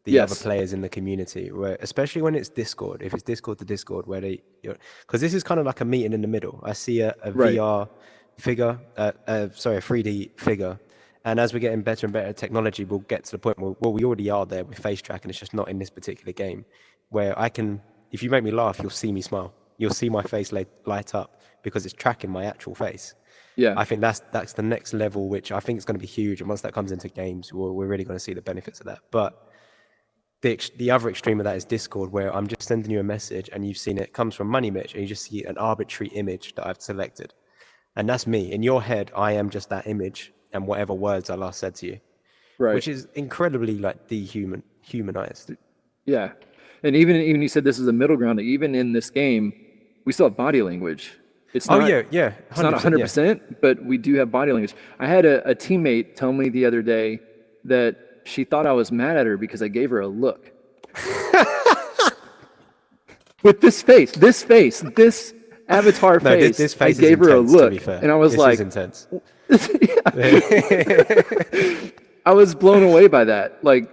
the other players in the community, where, especially when it's Discord, if it's Discord to Discord, where because this is kind of like a meeting in the middle. I see a VR figure, a 3D figure, and as we're getting better and better at technology, we'll get to the point where, well, we already are there with face tracking. It's just not in this particular game, where I can, if you make me laugh, you'll see me smile. You'll see my face light up because it's tracking my actual face. Yeah, I think that's the next level, which I think is going to be huge. And once that comes into games, we're really going to see the benefits of that. But the other extreme of that is Discord, where I'm just sending you a message and you've seen it comes from MoneyMitch, and you just see an arbitrary image that I've selected. And that's me. In your head, I am just that image and whatever words I last said to you. Right. Which is incredibly like humanized. Yeah. And even you said this is a middle ground, that even in this game, we still have body language. It's not, it's not 100%, but we do have body language. I had a teammate tell me the other day that she thought I was mad at her because I gave her a look. With this avatar face, this face I gave her a look, and I was like, intense. I was blown away by that. Like,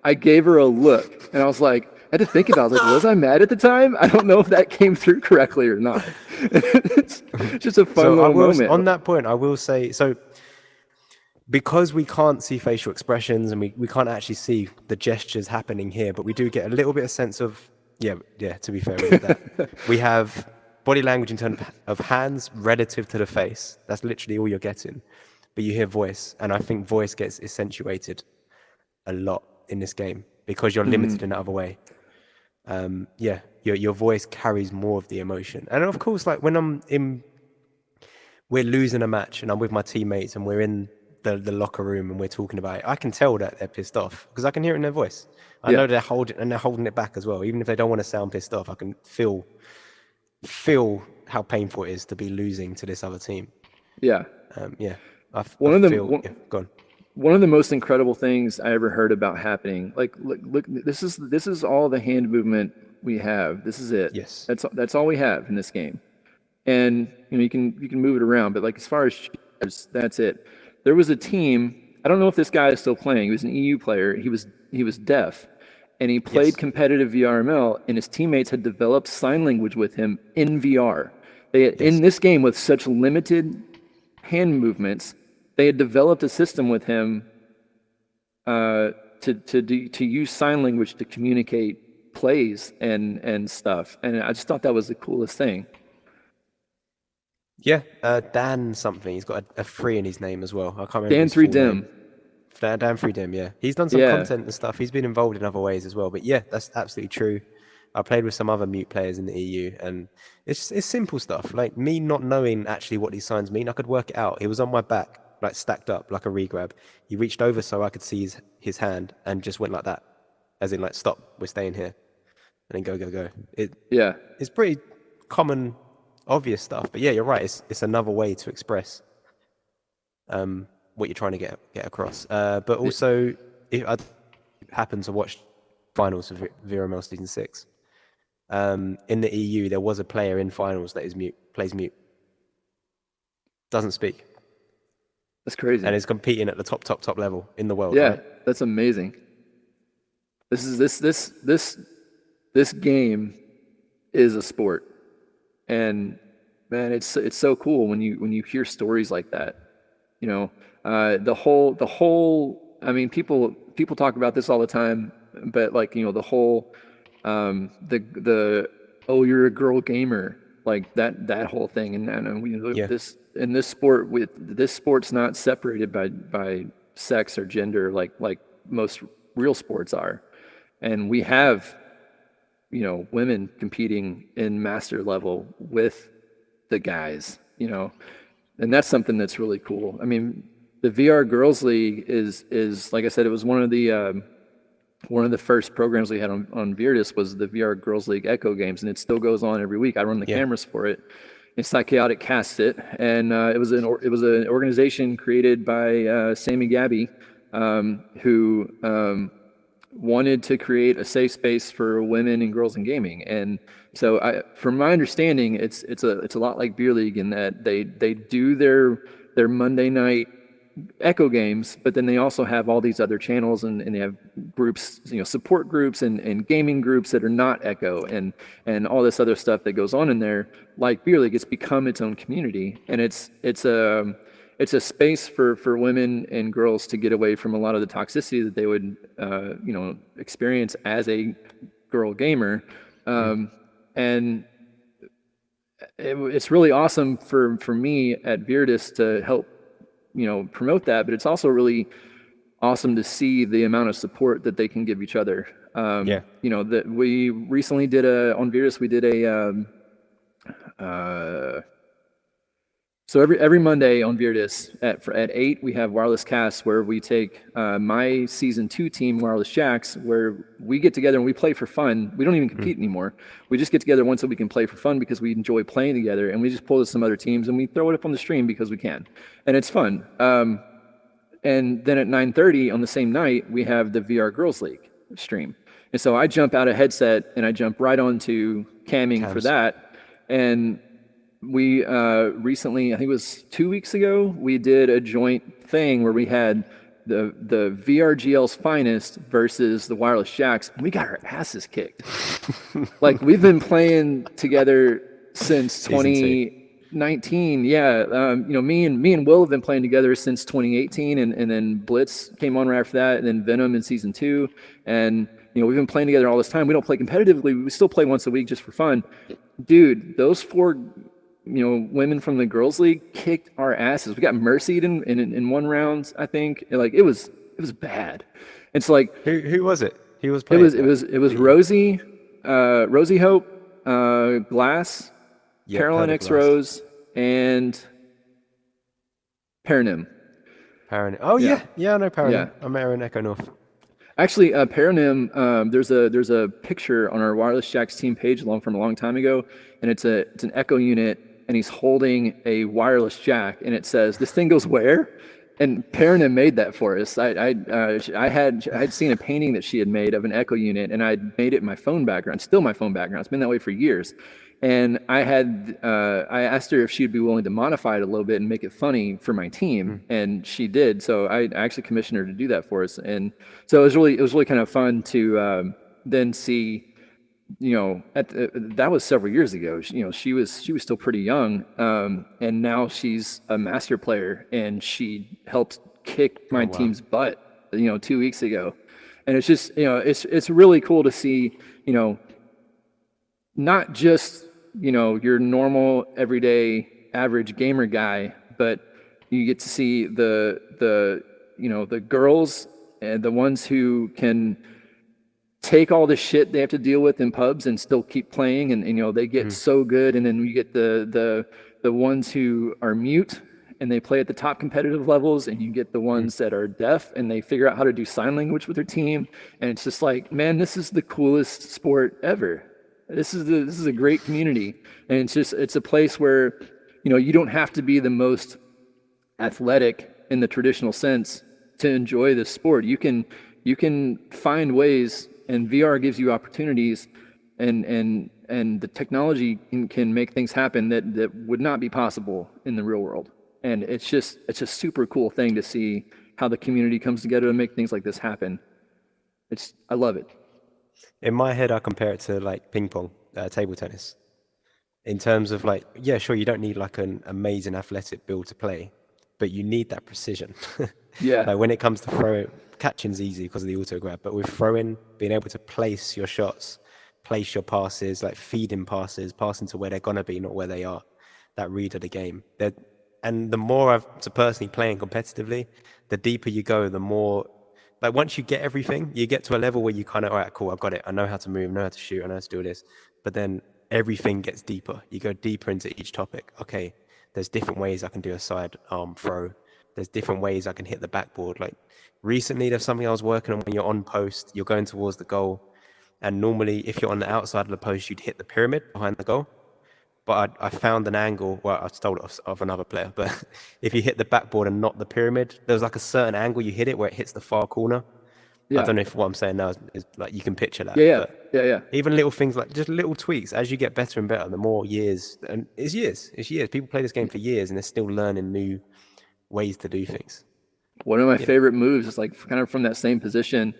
I gave her a look, and I was like, I had to think about it. I was like, was I mad at the time? I don't know if that came through correctly or not. It's just a fun little moment. On that point, I will say, so because we can't see facial expressions and we can't actually see the gestures happening here, but we do get a little bit of sense of, to be fair with that. We have body language in terms of hands relative to the face. That's literally all you're getting. But you hear voice, and I think voice gets accentuated a lot in this game because you're limited in that other way. Your voice carries more of the emotion. And of course, like when we're losing a match and I'm with my teammates and we're in the locker room and we're talking about it, I can tell that they're pissed off because I can hear it in their voice. I know they're holding it back as well. Even if they don't want to sound pissed off, I can feel how painful it is to be losing to this other team. Yeah. One of the most incredible things I ever heard about happening. Like, look, this is all the hand movement we have. This is it. Yes. That's all we have in this game. And you can move it around, but like as far as cheaters, that's it. There was a team. I don't know if this guy is still playing. He was an EU player. He was deaf, and he played competitive VRML. And his teammates had developed sign language with him in VR. They had, in this game with such limited hand movements, they had developed a system with him to use sign language to communicate plays and stuff. And I just thought that was the coolest thing. Yeah, Dan something. He's got a 3 in his name as well. I can't remember. Dan 3Dim. Dan 3Dim, yeah. He's done some content and stuff. He's been involved in other ways as well. But yeah, that's absolutely true. I played with some other mute players in the EU, and it's simple stuff. Like me not knowing actually what these signs mean, I could work it out. He was on my back, like stacked up, like a regrab. He reached over so I could see his hand and just went like that. As in like, stop, we're staying here. And then go. It's pretty common, obvious stuff. But yeah, you're right. It's another way to express what you're trying to get across. But also, if I happen to watch finals of VRML Season 6, in the EU, there was a player in finals that is mute, plays mute, doesn't speak. That's crazy. And is competing at the top level in the world. Yeah, right? That's amazing. This game is a sport, and man, it's so cool when you hear stories like that. You know, the whole. I mean, people talk about this all the time, but like, you know, the whole the oh, you're a girl gamer, like that whole thing, and you know, this sport's not separated by sex or gender like most real sports are, and we have, you know, women competing in master level with the guys, you know, and that's something that's really cool. I mean, the VR Girls League is like I said, it was one of the first programs we had on ViRidis was the VR Girls League Echo games, and it still goes on every week. I run the cameras for it. It's Psychotic cast it, and it was an organization created by Sammy Gabby, who wanted to create a safe space for women and girls in gaming. And so, from my understanding, it's a lot like Beer League in that they do their Monday night Echo games, but then they also have all these other channels, and they have groups, you know, support groups and gaming groups that are not Echo, and all this other stuff that goes on in there. Like Beer League, it's become its own community, and it's a space for women and girls to get away from a lot of the toxicity that they would you know, experience as a girl gamer, and it's really awesome for me at ViRidis to help, you know, promote that, but it's also really awesome to see the amount of support that they can give each other. You know, that we recently did on ViRidis, we did so every Monday on ViRidis at 8, we have wireless casts where we take my season 2 team, Wireless Jacks, where we get together and we play for fun. We don't even compete anymore. We just get together once a week and play for fun because we enjoy playing together, and we just pull to some other teams and we throw it up on the stream because we can, and it's fun. And then at 9:30 on the same night, we have the VR Girls League stream, and so I jump out of headset and I jump right onto camming for that. And we recently, I think it was 2 weeks ago, we did a joint thing where we had the VRGL's finest versus the Wireless Jacks, and we got our asses kicked. Like, we've been playing together since 2019. Yeah, you know, me and Will have been playing together since 2018, and then Blitz came on right after that, and then Venom in season 2, and you know, we've been playing together all this time. We don't play competitively. We still play once a week just for fun. Dude, those 4, you know, women from the Girls League kicked our asses. We got mercied in one round, I think. Like, it was bad. It's like, who was it? Who was playing? It was Rosie, Rosie Hope, Glass, Caroline X Rose, and Paranym. Oh yeah, I know Paranym. Yeah. I met her in Echo North. Actually, Paranym, there's a picture on our Wireless Jacks team page from a long time ago, and it's an Echo unit, and he's holding a wireless jack, and it says, "This thing goes where?" And Paranym made that for us. I had seen a painting that she had made of an Echo unit, and I'd made it my phone background, still my phone background. It's been that way for years. And I asked her if she'd be willing to modify it a little bit and make it funny for my team, and she did. So I actually commissioned her to do that for us, and so it was really kind of fun to then see, you know, that was several years ago. You know, she was still pretty young, and now she's a master player, and she helped kick my team's butt, you know, 2 weeks ago, and it's just, you know, it's really cool to see, you know, not just, you know, your normal everyday average gamer guy, but you get to see the you know, the girls and the ones who can take all the shit they have to deal with in pubs and still keep playing, and you know, they get so good. And then you get the ones who are mute and they play at the top competitive levels, and you get the ones that are deaf and they figure out how to do sign language with their team, and it's just like, man, this is the coolest sport ever. This is a great community, and it's a place where, you know, you don't have to be the most athletic in the traditional sense to enjoy this sport. You can find ways, and VR gives you opportunities and the technology can make things happen that would not be possible in the real world. And it's just a super cool thing to see how the community comes together to make things like this happen. I love it. In my head, I compare it to like ping pong, table tennis. In terms of like, yeah, sure, you don't need like an amazing athletic build to play, but you need that precision. Yeah. Like when it comes to throwing, catching's easy because of the auto grab, but with throwing, being able to place your shots, place your passes, like feeding passes, passing to where they're gonna be, not where they are. That read of the game. And the more I've to personally playing competitively, the deeper you go, the more like once you get everything, you get to a level where you kind of, all right, cool, I've got it. I know how to move, I know how to shoot, I know how to do this. But then everything gets deeper. You go deeper into each topic. Okay, there's different ways I can do a side arm throw. There's different ways I can hit the backboard. Like recently, there's something I was working on when you're on post, you're going towards the goal. And normally, if you're on the outside of the post, you'd hit the pyramid behind the goal. But I found an angle, well, I stole it of another player, but if you hit the backboard and not the pyramid, there's like a certain angle you hit it where it hits the far corner. Yeah. I don't know if what I'm saying now is like you can picture that. Yeah. Even little things like just little tweaks, as you get better and better, the more years, and it's years. People play this game for years and they're still learning new ways to do things. One of my favorite moves is like kind of from that same position.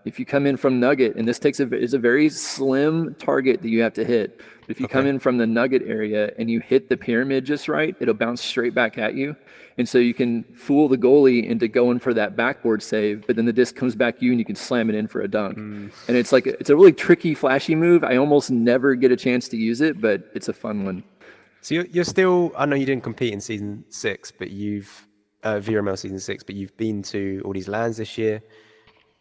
If you come in from nugget, and this is a very slim target that you have to hit. But if you come in from the nugget area and you hit the pyramid just right, it'll bounce straight back at you. And so you can fool the goalie into going for that backboard save, but then the disc comes back to you and you can slam it in for a dunk. And it's a really tricky, flashy move. I almost never get a chance to use it, but it's a fun one. So you're still, I know you didn't compete in season 6, but you've, VRML season 6, but you've been to all these lands this year.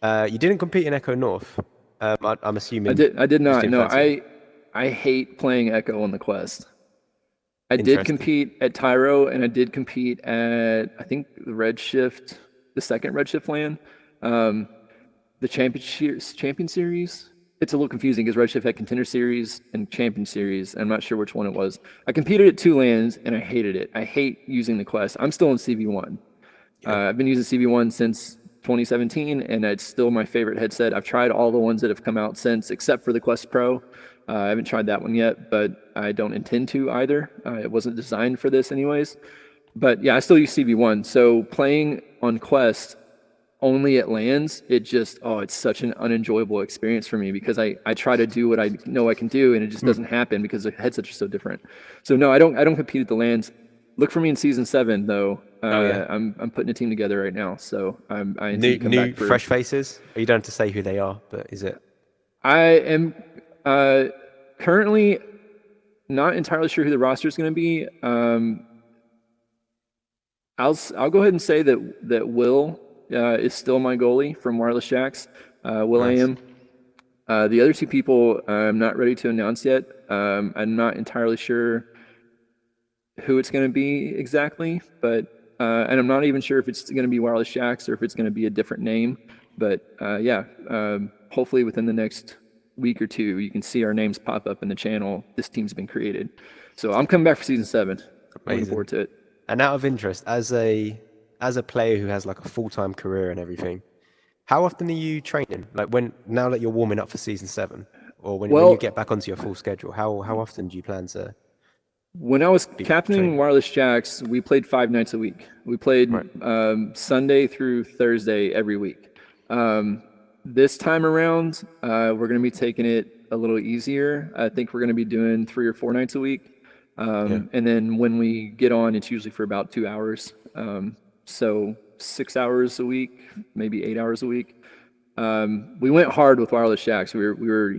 You didn't compete in Echo North. I'm assuming. I did not. No, I hate playing Echo on the Quest. I did compete at Tyro, and I did compete at, I think, the second Redshift land. The Champion Series. It's a little confusing because Redshift had Contender Series and Champion Series. I'm not sure which one it was. I competed at 2 lands, and I hated it. I hate using the Quest. I'm still in CV1. I've been using CV1 since 2017, and it's still my favorite headset. I've tried all the ones that have come out since, except for the Quest Pro. I haven't tried that one yet, but I don't intend to either. It wasn't designed for this anyways. But yeah, I still use CV1. So playing on Quest only at lands, it's such an unenjoyable experience for me because I try to do what I know I can do, and it just doesn't happen because the headsets are so different. So no, I don't compete at the lands. Look for me in season 7 though. I'm putting a team together right now, so I intend to come back for fresh faces. You don't have to say who they are, but is it? I am currently not entirely sure who the roster is going to be. I'll go ahead and say that Will is still my goalie from Wireless Shacks. Will nice. I am. The other 2 people I'm not ready to announce yet. I'm not entirely sure who it's going to be exactly, but and I'm not even sure if it's going to be Wireless Shacks or if it's going to be a different name. But hopefully within the next week or 2, you can see our names pop up in the channel. This team's been created. So I'm coming back for season 7. Looking forward to it. And out of interest, as a player who has like a full-time career and everything, how often are you training? Like now that you're warming up for season 7, or when you get back onto your full schedule, how often do you plan to? When I was captaining Wireless Shacks, we played 5 nights a week. We played Sunday through Thursday every week. This time around, we're going to be taking it a little easier. I think we're going to be doing 3 or 4 nights a week. And then when we get on, it's usually for about 2 hours. So 6 hours a week, maybe 8 hours a week. We went hard with Wireless Shacks. We were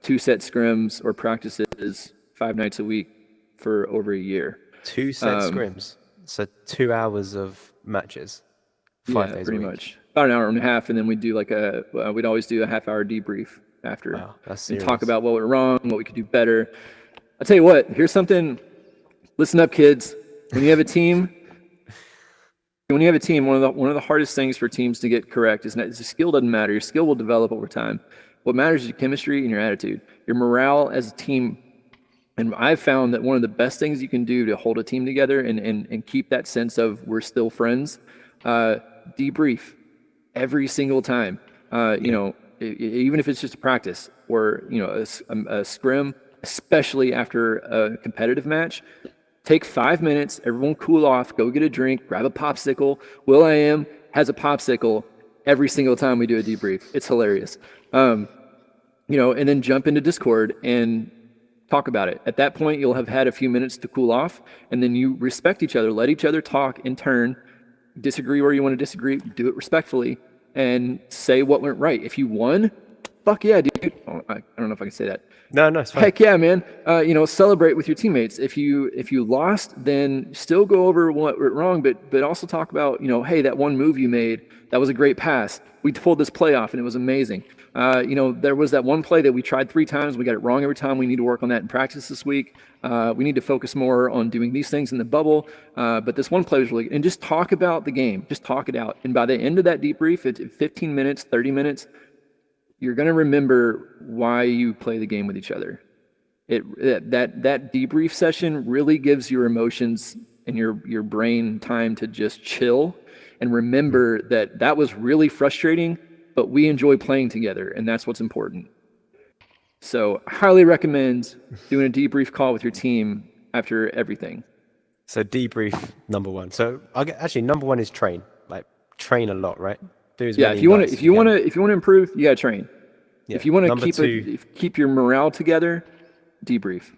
2-set scrims or practices 5 nights a week for over a year. 2-set scrims, so 2 hours of matches, 5 days pretty a week. Much about an hour and a half, and then we'd do we'd always do a half-hour debrief after. Wow, that's and serious. Talk about what went wrong, what we could do better. I'll tell you what, here's something. Listen up, kids. When you have a team, one of the hardest things for teams to get correct is that skill doesn't matter. Your skill will develop over time. What matters is your chemistry and your attitude, your morale as a team. And I've found that one of the best things you can do to hold a team together and keep that sense of we're still friends, debrief every single time. even if it's just a practice or, you know, a scrim, especially after a competitive match, take 5 minutes, everyone cool off, go get a drink, grab a popsicle. Will.i.am has a popsicle every single time we do a debrief. It's hilarious. You know, and then jump into Discord and talk about it. At that point, you'll have had a few minutes to cool off, and then you respect each other, let each other talk in turn, disagree where you want to disagree, do it respectfully, and say what went right. If you won, fuck yeah, dude. Oh, I don't know if I can say that. No, it's fine. Heck yeah, man. You know, celebrate with your teammates. If you lost, then still go over what went wrong, but also talk about, you know, hey, that one move you made, that was a great pass. We pulled this play off and it was amazing. You know, there was that one play that we tried 3 times. We got it wrong every time. We need to work on that in practice this week. We need to focus more on doing these things in the bubble. But this one play was really good. And just talk about the game. Just talk it out. And by the end of that debrief, it's 15 minutes, 30 minutes, you're going to remember why you play the game with each other. That debrief session really gives your emotions and your brain time to just chill and remember that was really frustrating, but we enjoy playing together, and that's what's important. So I highly recommend doing a debrief call with your team after everything. So debrief, number one. So actually, number one is train. Like, train a lot, right? If you want to improve, you gotta train. Yeah. If you want to keep your morale together, debrief.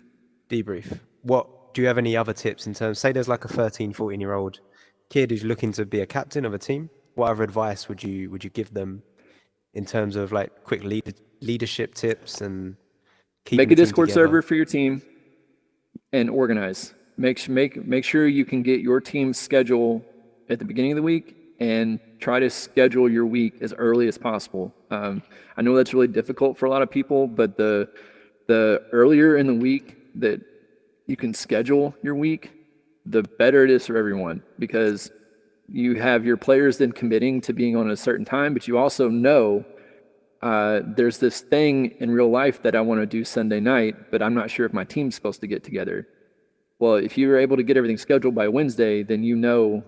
What do you have any other tips in terms? Say there's like a 13, 14-year-old kid who's looking to be a captain of a team. What other advice would you give them in terms of like quick leadership tips and make a Discord server for your team and organize. Make sure you can get your team's schedule at the beginning of the week and try to schedule your week as early as possible. I know that's really difficult for a lot of people, but the earlier in the week that you can schedule your week, the better it is for everyone, because you have your players then committing to being on a certain time, but you also know there's this thing in real life that I want to do Sunday night, but I'm not sure if my team's supposed to get together. Well, if you were able to get everything scheduled by Wednesday, then you know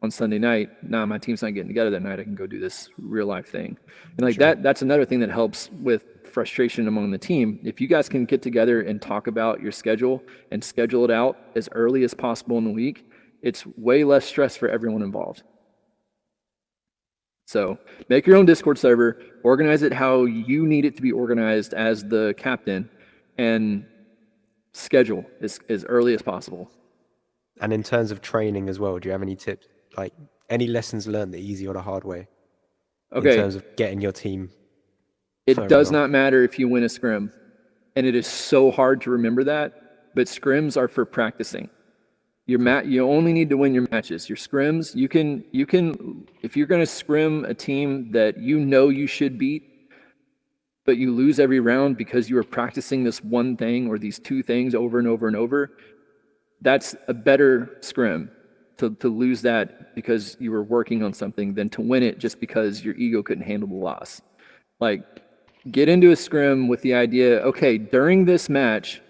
on Sunday night, my team's not getting together that night. I can go do this real life thing. And like that's another thing that helps with frustration among the team. If you guys can get together and talk about your schedule and schedule it out as early as possible in the week, it's way less stress for everyone involved. So make your own Discord server, organize it how you need it to be organized as the captain, and schedule as early as possible. And in terms of training as well, do you have any tips? Like any lessons learned the easy or the hard way? Okay. In terms of getting your team. It does not matter if you win a scrim. And it is so hard to remember that, but scrims are for practicing. You only need to win your matches. Your scrims, you can if you're going to scrim a team that you know you should beat, but you lose every round because you are practicing this one thing or these two things over and over and over, that's a better scrim to lose that because you were working on something than to win it just because your ego couldn't handle the loss. Like, get into a scrim with the idea, okay, during this match,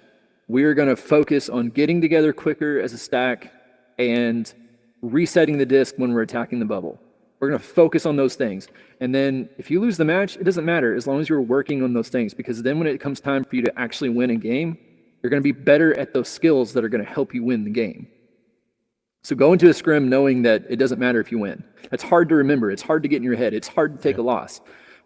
we're going to focus on getting together quicker as a stack and resetting the disc when we're attacking the bubble. We're going to focus on those things. And then if you lose the match, it doesn't matter as long as you're working on those things, because then when it comes time for you to actually win a game, you're going to be better at those skills that are going to help you win the game. So go into a scrim knowing that it doesn't matter if you win. That's hard to remember. It's hard to get in your head. It's hard to take a loss.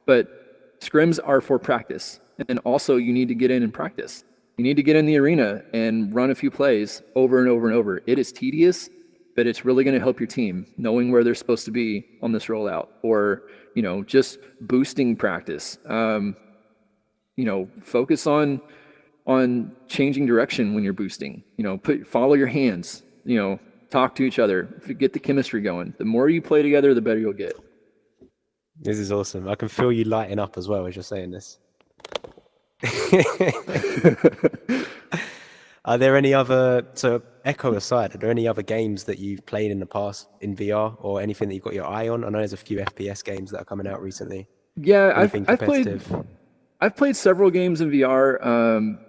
But scrims are for practice. And then also you need to get in and practice. You need to get in the arena and run a few plays over and over and over. It is tedious, but it's really going to help your team knowing where they're supposed to be on this rollout, or, just boosting practice. Focus on changing direction when you're boosting. Follow your hands, talk to each other, get the chemistry going. The more you play together, the better you'll get. This is awesome. I can feel you lighting up as well as you're saying this. Are there any other, so Echo aside, are there any other games that you've played in the past in VR or anything that you've got your eye on? I know there's a few FPS games that are coming out recently. Yeah, I've played several games in VR.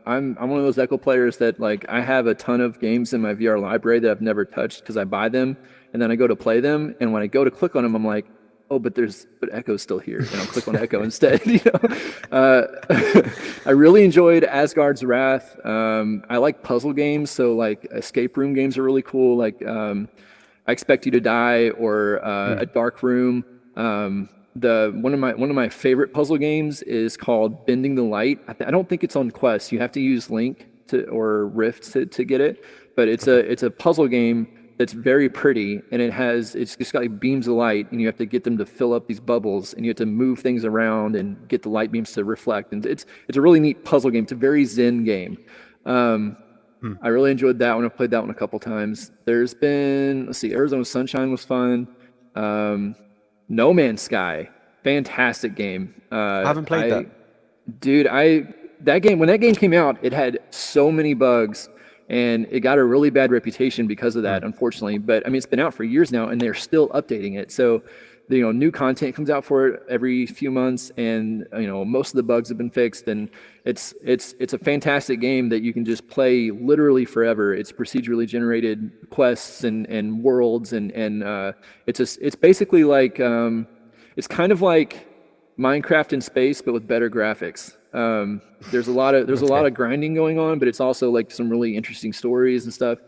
I'm one of those Echo players that I have a ton of games in my VR library that I've never touched because I buy them and then I go to play them, and when I go to click on them, I'm like, oh, but Echo's still here, and I'll click on Echo instead. I really enjoyed Asgard's Wrath. I like puzzle games, so like escape room games are really cool. Like I Expect You to Die or A Dark Room. One of my favorite puzzle games is called Bending the Light. I don't think it's on Quest. You have to use Link or Rift to get it, but it's a puzzle game that's very pretty, and it's just got like beams of light, and you have to get them to fill up these bubbles, and you have to move things around and get the light beams to reflect. And it's a really neat puzzle game. It's a very zen game. I really enjoyed that one. I've played that one a couple times. There's been, let's see, Arizona Sunshine was fun. No Man's Sky, fantastic game. I haven't played that. Dude, when that game came out, it had so many bugs, and it got a really bad reputation because of that, unfortunately. But I mean, it's been out for years now, and they're still updating it. So, new content comes out for it every few months, and most of the bugs have been fixed. And it's a fantastic game that you can just play literally forever. It's procedurally generated quests and worlds, and it's basically like it's kind of like Minecraft in space, but with better graphics. There's a lot of grinding going on, but it's also like some really interesting stories and stuff.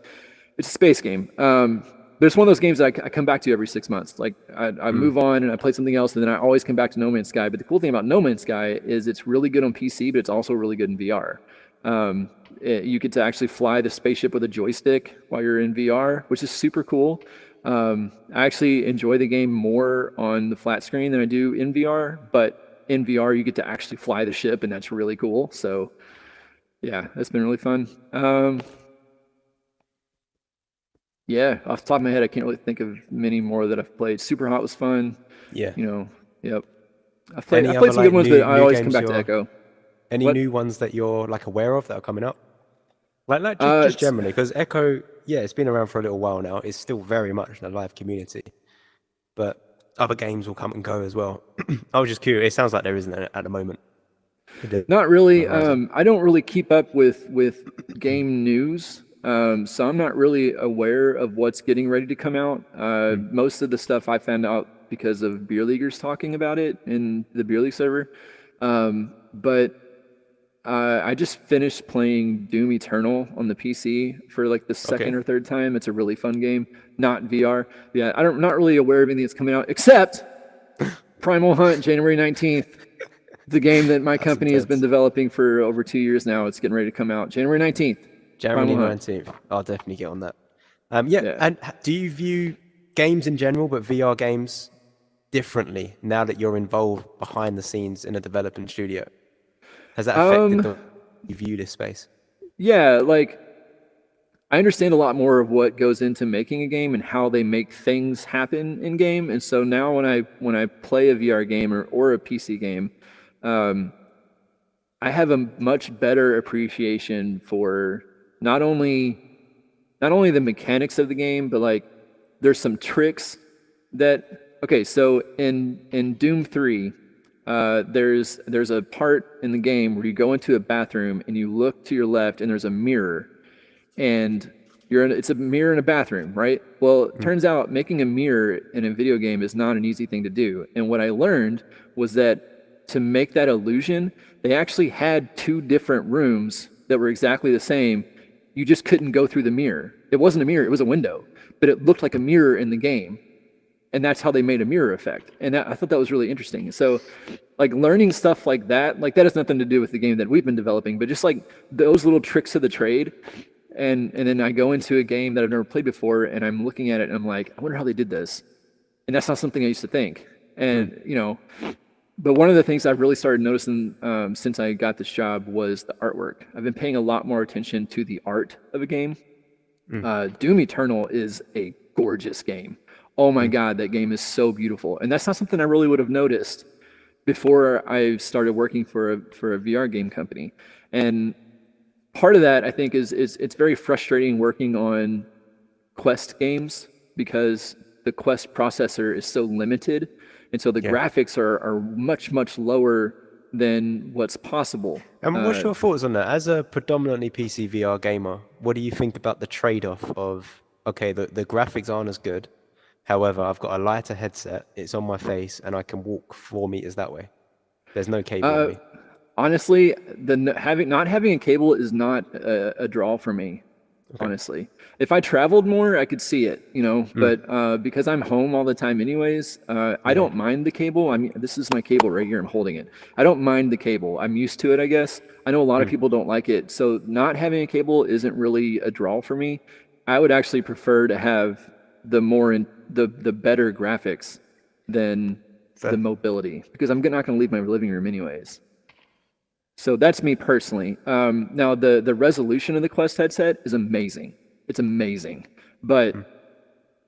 It's a space game. But it's one of those games that I come back to every 6 months. Like I move on and I play something else, and then I always come back to No Man's Sky. But the cool thing about No Man's Sky is it's really good on PC, but it's also really good in VR. You get to actually fly the spaceship with a joystick while you're in VR, which is super cool. I actually enjoy the game more on the flat screen than I do in VR, but in VR you get to actually fly the ship, and that's really cool. So yeah, that's been really fun. Yeah, off the top of my head, I can't really think of many more that I've played. Super Hot was fun. Yeah. Yep. I've played some good ones, but I always come back to Echo. Any new ones that you're like aware of that are coming up? Like just generally, because Echo, it's been around for a little while now. It's still very much a live community, but other games will come and go as well. I was just curious. It sounds like there isn't at the moment. Not really. I don't really keep up with game news. So I'm not really aware of what's getting ready to come out. Most of the stuff I found out because of beer leaguers talking about it in the beer league server. But I just finished playing Doom Eternal on the PC for like the second or third time. It's a really fun game, not VR. Yeah, I'm not really aware of anything that's coming out except Primal Hunt, January 19th. The game that my company has been developing for over 2 years now. It's getting ready to come out January 19th. January 19th. I'll definitely get on that. And do you view games in general, but VR games, differently now that you're involved behind the scenes in a developing studio? Has that affected the way you view this space? Yeah, like I understand a lot more of what goes into making a game and how they make things happen in game. And so now when I play a VR game or a PC game, I have a much better appreciation for not only the mechanics of the game, but like there's some tricks so in Doom 3, there's a part in the game where you go into a bathroom and you look to your left and there's a mirror, and it's a mirror in a bathroom, right? Well, it turns out making a mirror in a video game is not an easy thing to do. And what I learned was that to make that illusion, they actually had 2 different rooms that were exactly the same. You just couldn't go through the mirror. It wasn't a mirror, it was a window, but it looked like a mirror in the game. And that's how they made a mirror effect. And I thought that was really interesting. So like learning stuff like that has nothing to do with the game that we've been developing, but just like those little tricks of the trade. And then I go into a game that I've never played before, and I'm looking at it and I'm like, I wonder how they did this. And that's not something I used to think. And, but one of the things I've really started noticing since I got this job was the artwork. I've been paying a lot more attention to the art of a game. Doom Eternal is a gorgeous game. Oh my God, that game is so beautiful. And that's not something I really would have noticed before I started working for a VR game company. And part of that, I think, is it's very frustrating working on Quest games because the Quest processor is so limited. And so the graphics are much, much lower than what's possible. And what's your thoughts on that? As a predominantly PC VR gamer, what do you think about the trade-off of, the graphics aren't as good, However, I've got a lighter headset. It's on my face, and I can walk 4 meters that way. There's no cable on me. Honestly, not having a cable is not a draw for me. Okay. Honestly, if I traveled more, I could see it, but because I'm home all the time anyways, I don't mind the cable. I mean, this is my cable right here. I'm holding it. I don't mind the cable. I'm used to it, I guess. I know a lot of people don't like it. So not having a cable isn't really a draw for me. I would actually prefer to have the better graphics than the mobility, because I'm not going to leave my living room anyways. So that's me personally. Now the resolution of the Quest headset is amazing. It's amazing, but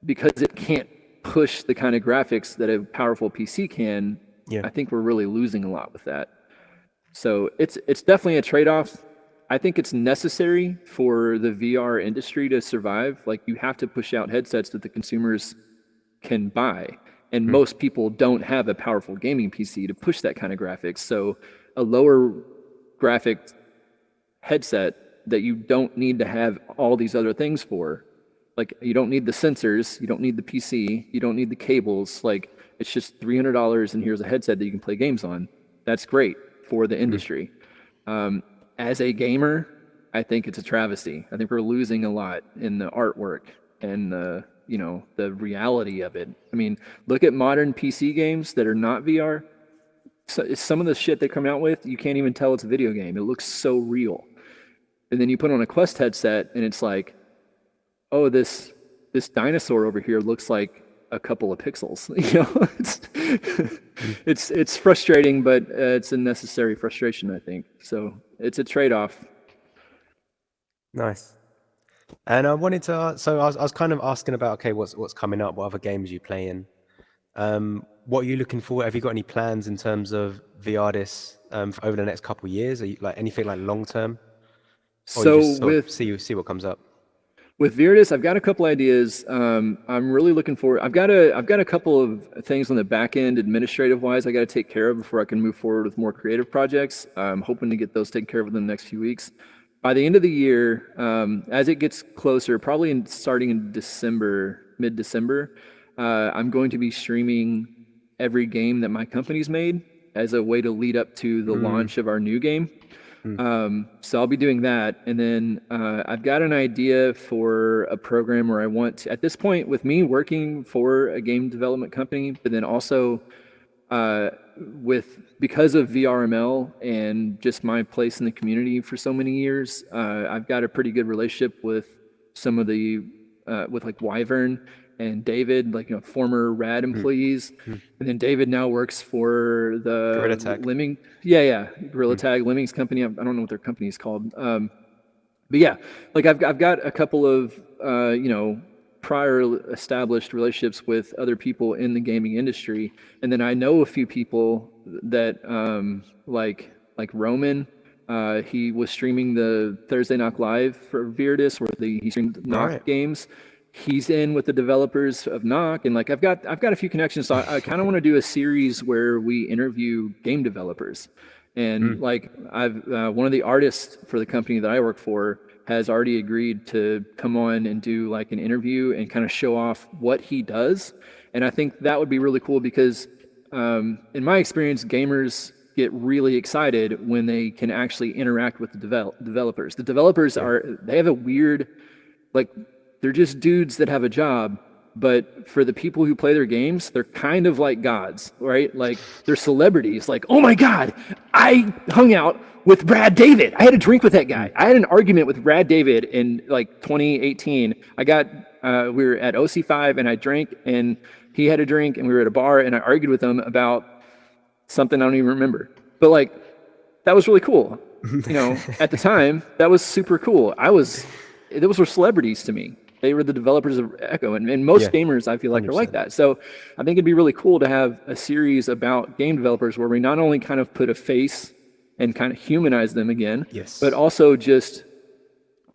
because it can't push the kind of graphics that a powerful PC can, I think we're really losing a lot with that. So it's definitely a trade-off. I think it's necessary for the VR industry to survive. Like, you have to push out headsets that the consumers can buy, and most people don't have a powerful gaming PC to push that kind of graphics. So a lower graphic headset that you don't need to have all these other things for, like, you don't need the sensors, you don't need the PC, you don't need the cables, like, it's just $300 and here's a headset that you can play games on. That's great for the industry. As a gamer, I think it's a travesty. I think we're losing a lot in the artwork and the reality of it. I mean, look at modern PC games that are not VR. So some of the shit they come out with, you can't even tell it's a video game. It looks so real. And then you put on a Quest headset and it's like, oh, this dinosaur over here looks like a couple of pixels. It's frustrating, but it's a necessary frustration, I think. So it's a trade-off. Nice. And I wanted to, so I was kind of asking about, okay, what's coming up, what other games you play in? What are you looking for? Have you got any plans in terms of VRDIS over the next couple of years? Are you like anything like long term? So with see what comes up. With ViRidis, I've got a couple ideas. I'm really looking forward. I've got a couple of things on the back end, administrative wise, I got to take care of before I can move forward with more creative projects. I'm hoping to get those taken care of within the next few weeks. By the end of the year, as it gets closer, probably starting in mid-December, I'm going to be streaming every game that my company's made as a way to lead up to the launch of our new game. So I'll be doing that. And then I've got an idea for a program where I want to, at this point, with me working for a game development company, but then also because of VRML and just my place in the community for so many years, I've got a pretty good relationship with some of the, with like Wyvern and David, like, former RAD employees. And then David now works for the Gorilla Tag. Lemming. Gorilla Tag, Lemmings company. I don't know what their company is called. But yeah, like I've got a couple of, prior established relationships with other people in the gaming industry. And then I know a few people that, like Roman, he was streaming the Thursday Knock Live for ViRidis, where he streamed Knock games. He's in with the developers of Knock, and like I've got a few connections. So I kind of want to do a series where we interview game developers, and like one of the artists for the company that I work for has already agreed to come on and do like an interview and kind of show off what he does, and I think that would be really cool because in my experience, gamers get really excited when they can actually interact with the developers. The developers they have a weird, like, they're just dudes that have a job, but for the people who play their games, they're kind of like gods, right? Like, they're celebrities. Like, oh my God, I hung out with Brad David. I had a drink with that guy. I had an argument with Brad David in like 2018. We were at OC5 and I drank and he had a drink and we were at a bar and I argued with him about something I don't even remember. But like, that was really cool. At the time, that was super cool. Those were celebrities to me. They were the developers of Echo, and most gamers, I feel like, 100%. Are like that. So I think it'd be really cool to have a series about game developers where we not only kind of put a face and kind of humanize them again, but also just,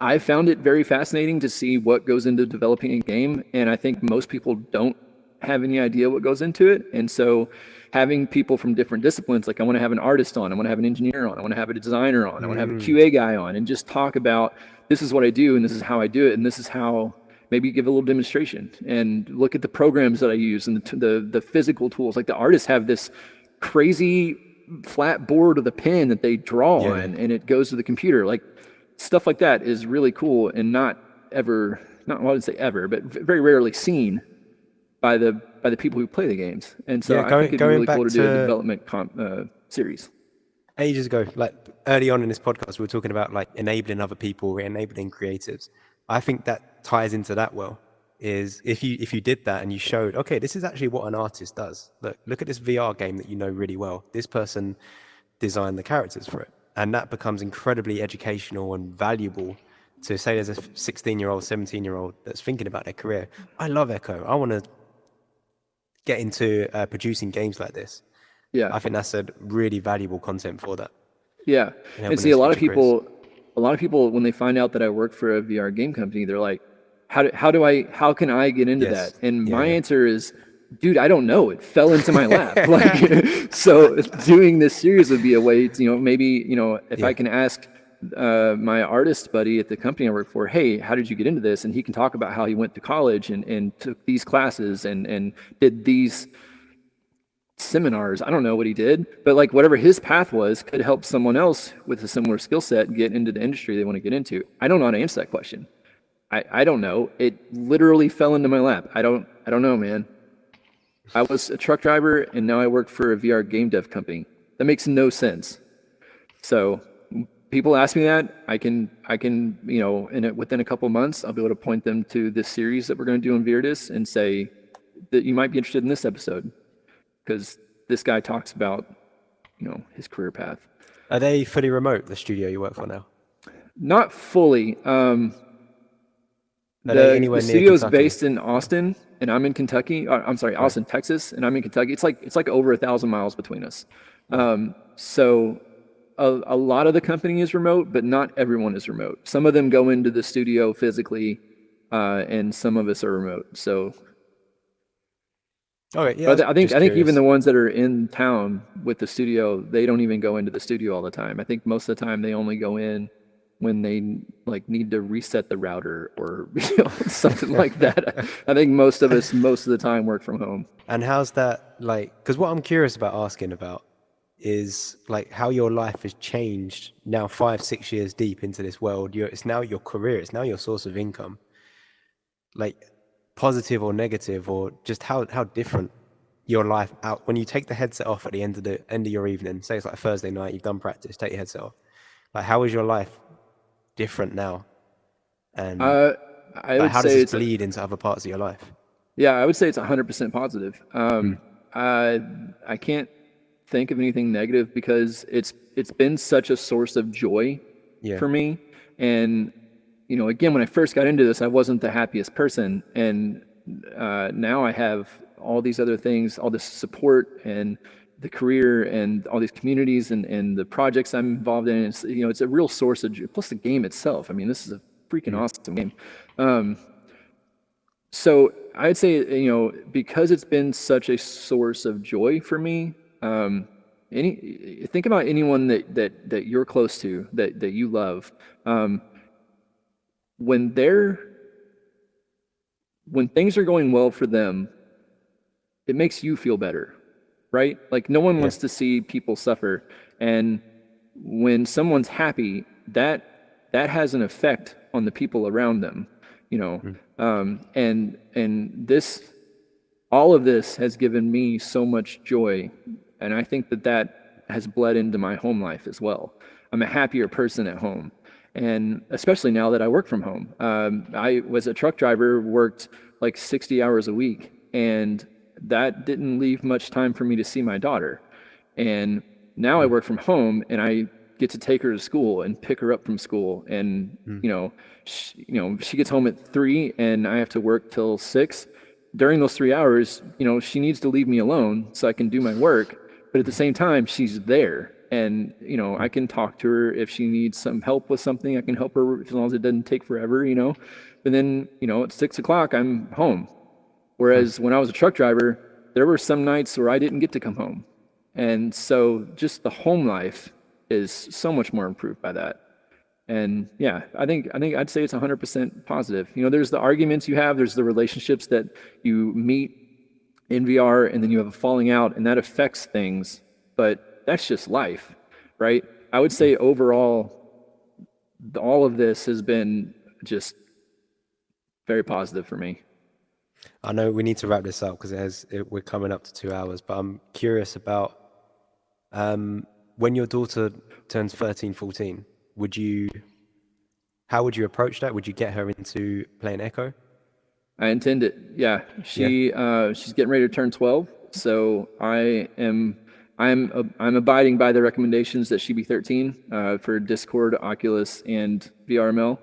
I found it very fascinating to see what goes into developing a game, and I think most people don't have any idea what goes into it. And so having people from different disciplines, like I want to have an artist on, I want to have an engineer on, I want to have a designer on, I want to have a QA guy on, and just talk about, this is what I do and this is how I do it and this is how maybe give a little demonstration and look at the programs that I use and the physical tools. Like the artists have this crazy flat board with a pen that they draw on, and it goes to the computer. Like stuff like that is really cool and not I wouldn't say ever, but very rarely seen by the people who play the games. And so I think it'd be really cool to do a development series. Ages ago, like early on in this podcast, we were talking about like enabling other people, enabling creatives. I think that ties into that well. Is if you did that and you showed, okay, this is actually what an artist does. Look at this VR game that you know really well. This person designed the characters for it, and that becomes incredibly educational and valuable. To say there's a 16-year-old, 17-year-old that's thinking about their career. I love Echo. I want to get into producing games like this. Yeah, I think that's a really valuable content for that. Yeah, and see, a lot of people when they find out that I work for a VR game company, they're like, how can I get into that? And my answer is, dude, I don't know. It fell into my lap. Like, so doing this series would be a way to, maybe, if I can ask my artist buddy at the company I work for, hey, how did you get into this? And he can talk about how he went to college and took these classes and did these seminars. I don't know what he did, but like whatever his path was could help someone else with a similar skill set get into the industry they want to get into. I don't know how to answer that question. I don't know. It literally fell into my lap. I don't know, man. I was a truck driver and now I work for a VR game dev company. That makes no sense. So people ask me that, I can, within a couple months, I'll be able to point them to this series that we're going to do in ViRidis and say that you might be interested in this episode because this guy talks about, his career path. Are they fully remote, the studio you work for now? Not fully. The studio is based in Austin, and I'm in Kentucky. Austin, Texas, and I'm in Kentucky. It's like over 1,000 miles between us. So a lot of the company is remote, but not everyone is remote. Some of them go into the studio physically, and some of us are remote. So, okay, yeah. But I think even the ones that are in town with the studio, they don't even go into the studio all the time. I think most of the time they only go in when they need to reset the router or something like that. I think most of us most of the time work from home. And how's that like? Because what I'm curious about asking about is like how your life has changed now 5-6 years deep into this world. It's now your career, it's now your source of income. Like positive or negative, or just how different your life out when you take the headset off at the end of your evening. Say it's like Thursday night, you've done practice, take your headset off. Like how is your life different now? And how does this bleed into other parts of your life? Yeah, I would say it's 100% positive. I can't think of anything negative because it's been such a source of joy for me. And again, when I first got into this, I wasn't the happiest person, and now I have all these other things, all this support and the career and all these communities and the projects I'm involved in. It's, it's a real source of joy. Plus the game itself. I mean, this is a freaking awesome game. So I'd say, because it's been such a source of joy for me, think about anyone that you're close to, that you love. When things are going well for them, it makes you feel better, right? Like no one wants to see people suffer. And when someone's happy, that has an effect on the people around them, and all of this has given me so much joy. And I think that has bled into my home life as well. I'm a happier person at home. And especially now that I work from home. I was a truck driver, worked like 60 hours a week, and that didn't leave much time for me to see my daughter. And now I work from home and I get to take her to school and pick her up from school. And, she gets home at 3 and I have to work till 6. During those 3 hours, she needs to leave me alone so I can do my work. But at the same time, she's there. And, I can talk to her if she needs some help with something. I can help her as long as it doesn't take forever, But then, at 6 o'clock, I'm home. Whereas when I was a truck driver, there were some nights where I didn't get to come home. And so just the home life is so much more improved by that. And yeah, I think I'd say it's 100% positive. You know, there's the arguments you have, there's the relationships that you meet in VR, and then you have a falling out, and that affects things. But that's just life, right? I would say overall, all of this has been just very positive for me. I know we need to wrap this up because we're coming up to 2 hours, but I'm curious about when your daughter turns 13, 14, how would you approach that? Would you get her into playing Echo? I intend it. Yeah, she's getting ready to turn 12, so I'm abiding by the recommendations that she be 13 for Discord, Oculus, and VRML.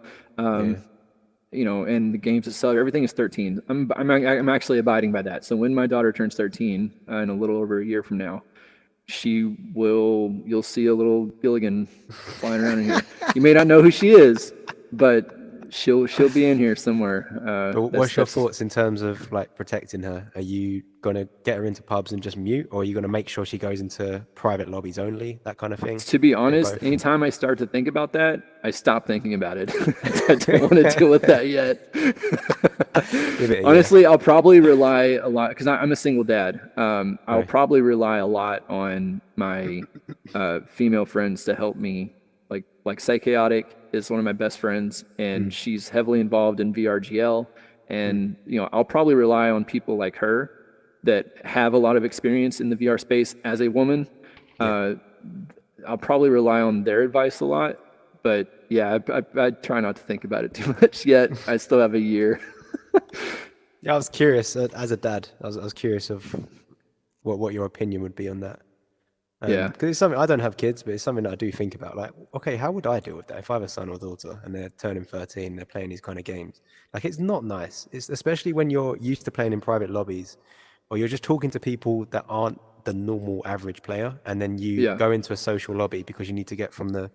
You know, and the games itself, everything is 13. I'm actually abiding by that. So when my daughter turns 13 in a little over a year from now, you'll see a little Giligin flying around in here. You may not know who she is, but she'll be in here somewhere. What's your thoughts in terms of like protecting her? Are you gonna get her into pubs and just mute, or are you gonna make sure she goes into private lobbies only, that kind of thing? To be honest, anytime I start to think about that, I stop thinking about it. I don't want to deal with that yet. Honestly, I'll probably rely a lot because I'm a single dad. I'll probably rely a lot on my female friends to help me. Like Psychaotic is one of my best friends, and she's heavily involved in VRGL. And you know, I'll probably rely on people like her that have a lot of experience in the VR space as a woman. I'll probably rely on their advice a lot. But yeah, I try not to think about it too much yet. I still have a year. Yeah, I was curious as a dad. I was curious of what your opinion would be on that. Because it's something, I don't have kids, but it's something that I do think about. Like, okay, how would I deal with that if I have a son or daughter and they're turning 13, they're playing these kind of games? Like, it's not nice. It's especially when you're used to playing in private lobbies, or you're just talking to people that aren't the normal average player, and then you go into a social lobby because you need to get from the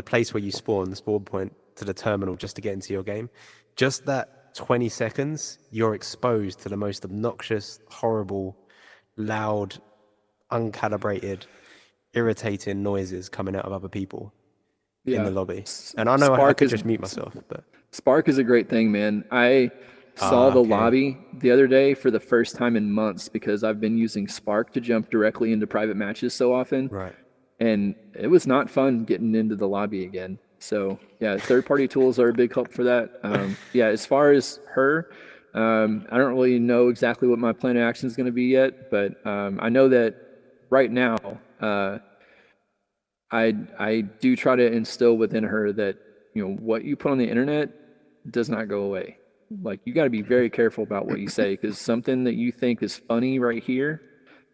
place where you spawn, the spawn point, to the terminal just to get into your game. Just that 20 seconds, you're exposed to the most obnoxious, horrible, loud, uncalibrated, irritating noises coming out of other people in the lobby. And I know I could just mute myself, but Spark is a great thing, man. I saw the lobby the other day for the first time in months because I've been using Spark to jump directly into private matches so often. Right. And it was not fun getting into the lobby again. So yeah, third-party tools are a big help for that. As far as her, I don't really know exactly what my plan of action is going to be yet, but I know that right now, I do try to instill within her that, you know, what you put on the internet does not go away. Like, you got to be very careful about what you say, because something that you think is funny right here,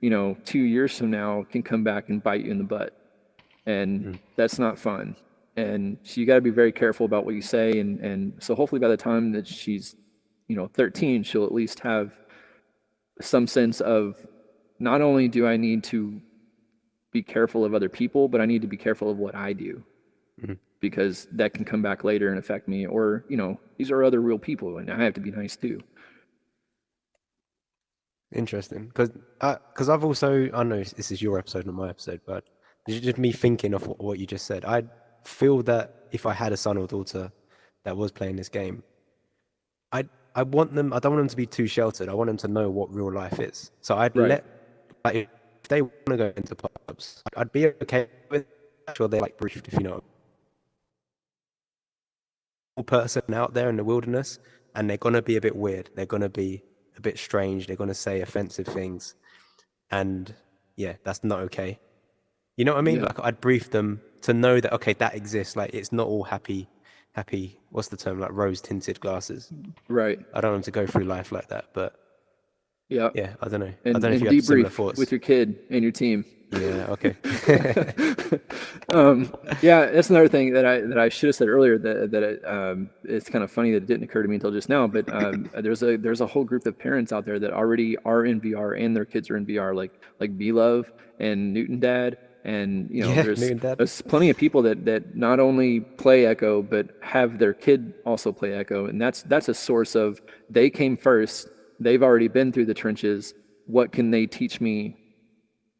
you know, 2 years from now can come back and bite you in the butt. And that's not fun. And so you got to be very careful about what you say. And so hopefully by the time that she's, you know, 13, she'll at least have some sense of, not only do I need to be careful of other people, but I need to be careful of what I do, because that can come back later and affect me. Or, you know, these are other real people, and I have to be nice too. Interesting, because I've also, I know this is your episode, not my episode, but it's just me thinking of what you just said. I feel that if I had a son or daughter that was playing this game, I want them. I don't want them to be too sheltered. I want them to know what real life is. So I'd let, like, if they want to go into pubs, I'd be okay with it. Sure, they're like briefed, if you know. Person out there in the wilderness, and they're gonna be a bit weird. They're gonna be a bit strange. They're gonna say offensive things, and yeah, that's not okay. You know what I mean? Like, I'd brief them to know that, okay, that exists. Like, it's not all happy. What's the term? Like rose-tinted glasses. Right. I don't want them to go through life like that, but yeah, I don't know. And, I don't know if you have have similar debrief thoughts with your kid and your team. Yeah. Okay. That's another thing that I should have said earlier. It's kind of funny that it didn't occur to me until just now. But there's a whole group of parents out there that already are in VR and their kids are in VR, like B-Love and Newton Dad. And, you know, there's plenty of people that not only play Echo, but have their kid also play Echo. And that's a source of, they came first. They've already been through the trenches. What can they teach me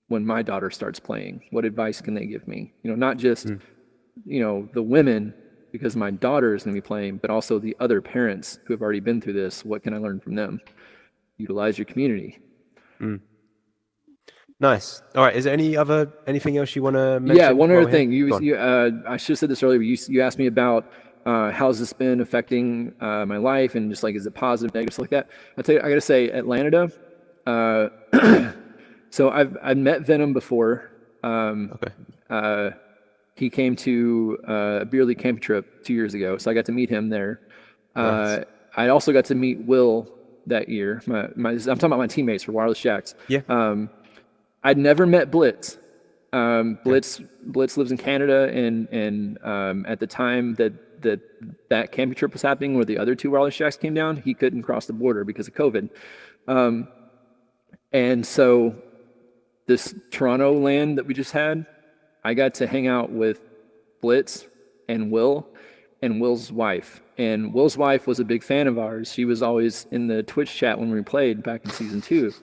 when my daughter starts playing? What advice can they give me? You know, not just the women, because my daughter is going to be playing, but also the other parents who have already been through this. What can I learn from them? Utilize your community. Nice. All right. Is there anything else you want to mention? Yeah, one other thing. I should have said this earlier. But you asked me about how's this been affecting my life, and just like, is it positive, negative, stuff like that. I gotta say, Atlanta. So I've met Venom before. Okay. He came to a beer league camping trip 2 years ago, so I got to meet him there. Nice. I also got to meet Will that year. I'm talking about my teammates for Wireless Shacks. Yeah. I'd never met Blitz. Blitz lives in Canada, and at the time that camping trip was happening, where the other 2 Wireless Shacks came down, he couldn't cross the border because of COVID. And so this Toronto land that we just had, I got to hang out with Blitz and Will and Will's wife. And Will's wife was a big fan of ours. She was always in the Twitch chat when we played back in season 2. Nice.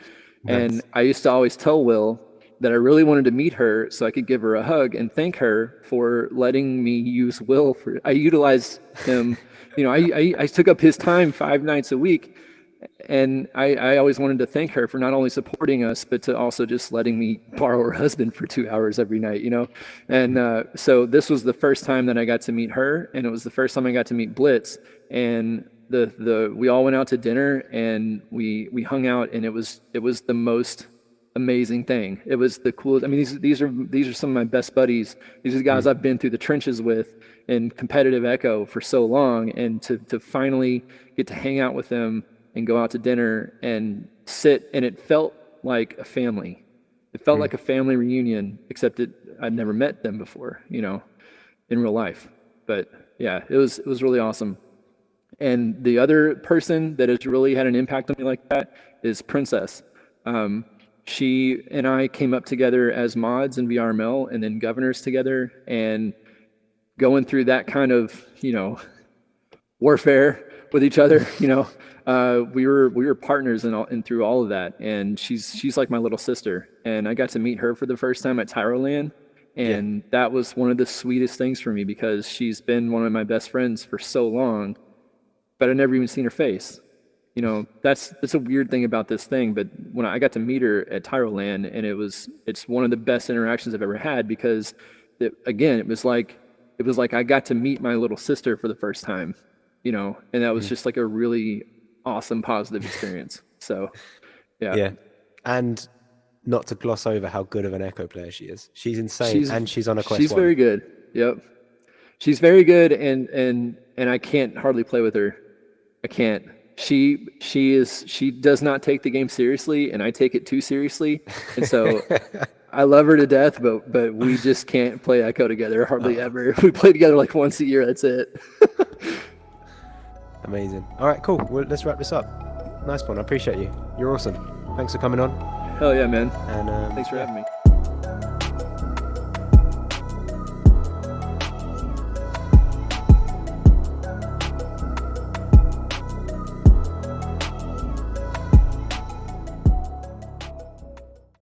And I used to always tell Will that I really wanted to meet her so I could give her a hug and thank her for letting me use Will. I utilized him. I took up his time 5 nights a week. And I always wanted to thank her for not only supporting us, but to also just letting me borrow her husband for 2 hours every night, And so this was the first time that I got to meet her, and it was the first time I got to meet Blitz. And we all went out to dinner, and we hung out, and it was the most amazing thing. It was the coolest. I mean, these are some of my best buddies. These are the guys I've been through the trenches with in competitive Echo for so long, and to finally get to hang out with them and go out to dinner and sit, and it felt like a family. It felt like a family reunion, except I'd never met them before, in real life. But yeah, it was really awesome. And the other person that has really had an impact on me like that is Princess. She and I came up together as mods in VRML and then governors together, and going through that kind of, warfare with each other, we were partners and through all of that. And she's like my little sister. And I got to meet her for the first time at Tyroland. And that was one of the sweetest things for me, because she's been one of my best friends for so long, but I've never even seen her face. That's a weird thing about this thing. But when I got to meet her at Tyroland, and it's one of the best interactions I've ever had, because it was like I got to meet my little sister for the first time, and that was just like a really awesome, positive experience. So, yeah. Yeah. And not to gloss over how good of an Echo player she is. She's insane, and she's on a quest. She's very good. Yep. She's very good, and I can't hardly play with her. I can't. She does not take the game seriously, and I take it too seriously. And so I love her to death, but we just can't play Echo together hardly ever. We play together like once a year, that's it. Amazing. All right, cool. Well, let's wrap this up. Nice one. I appreciate you. You're awesome. Thanks for coming on. Hell yeah, man. And thanks for having me.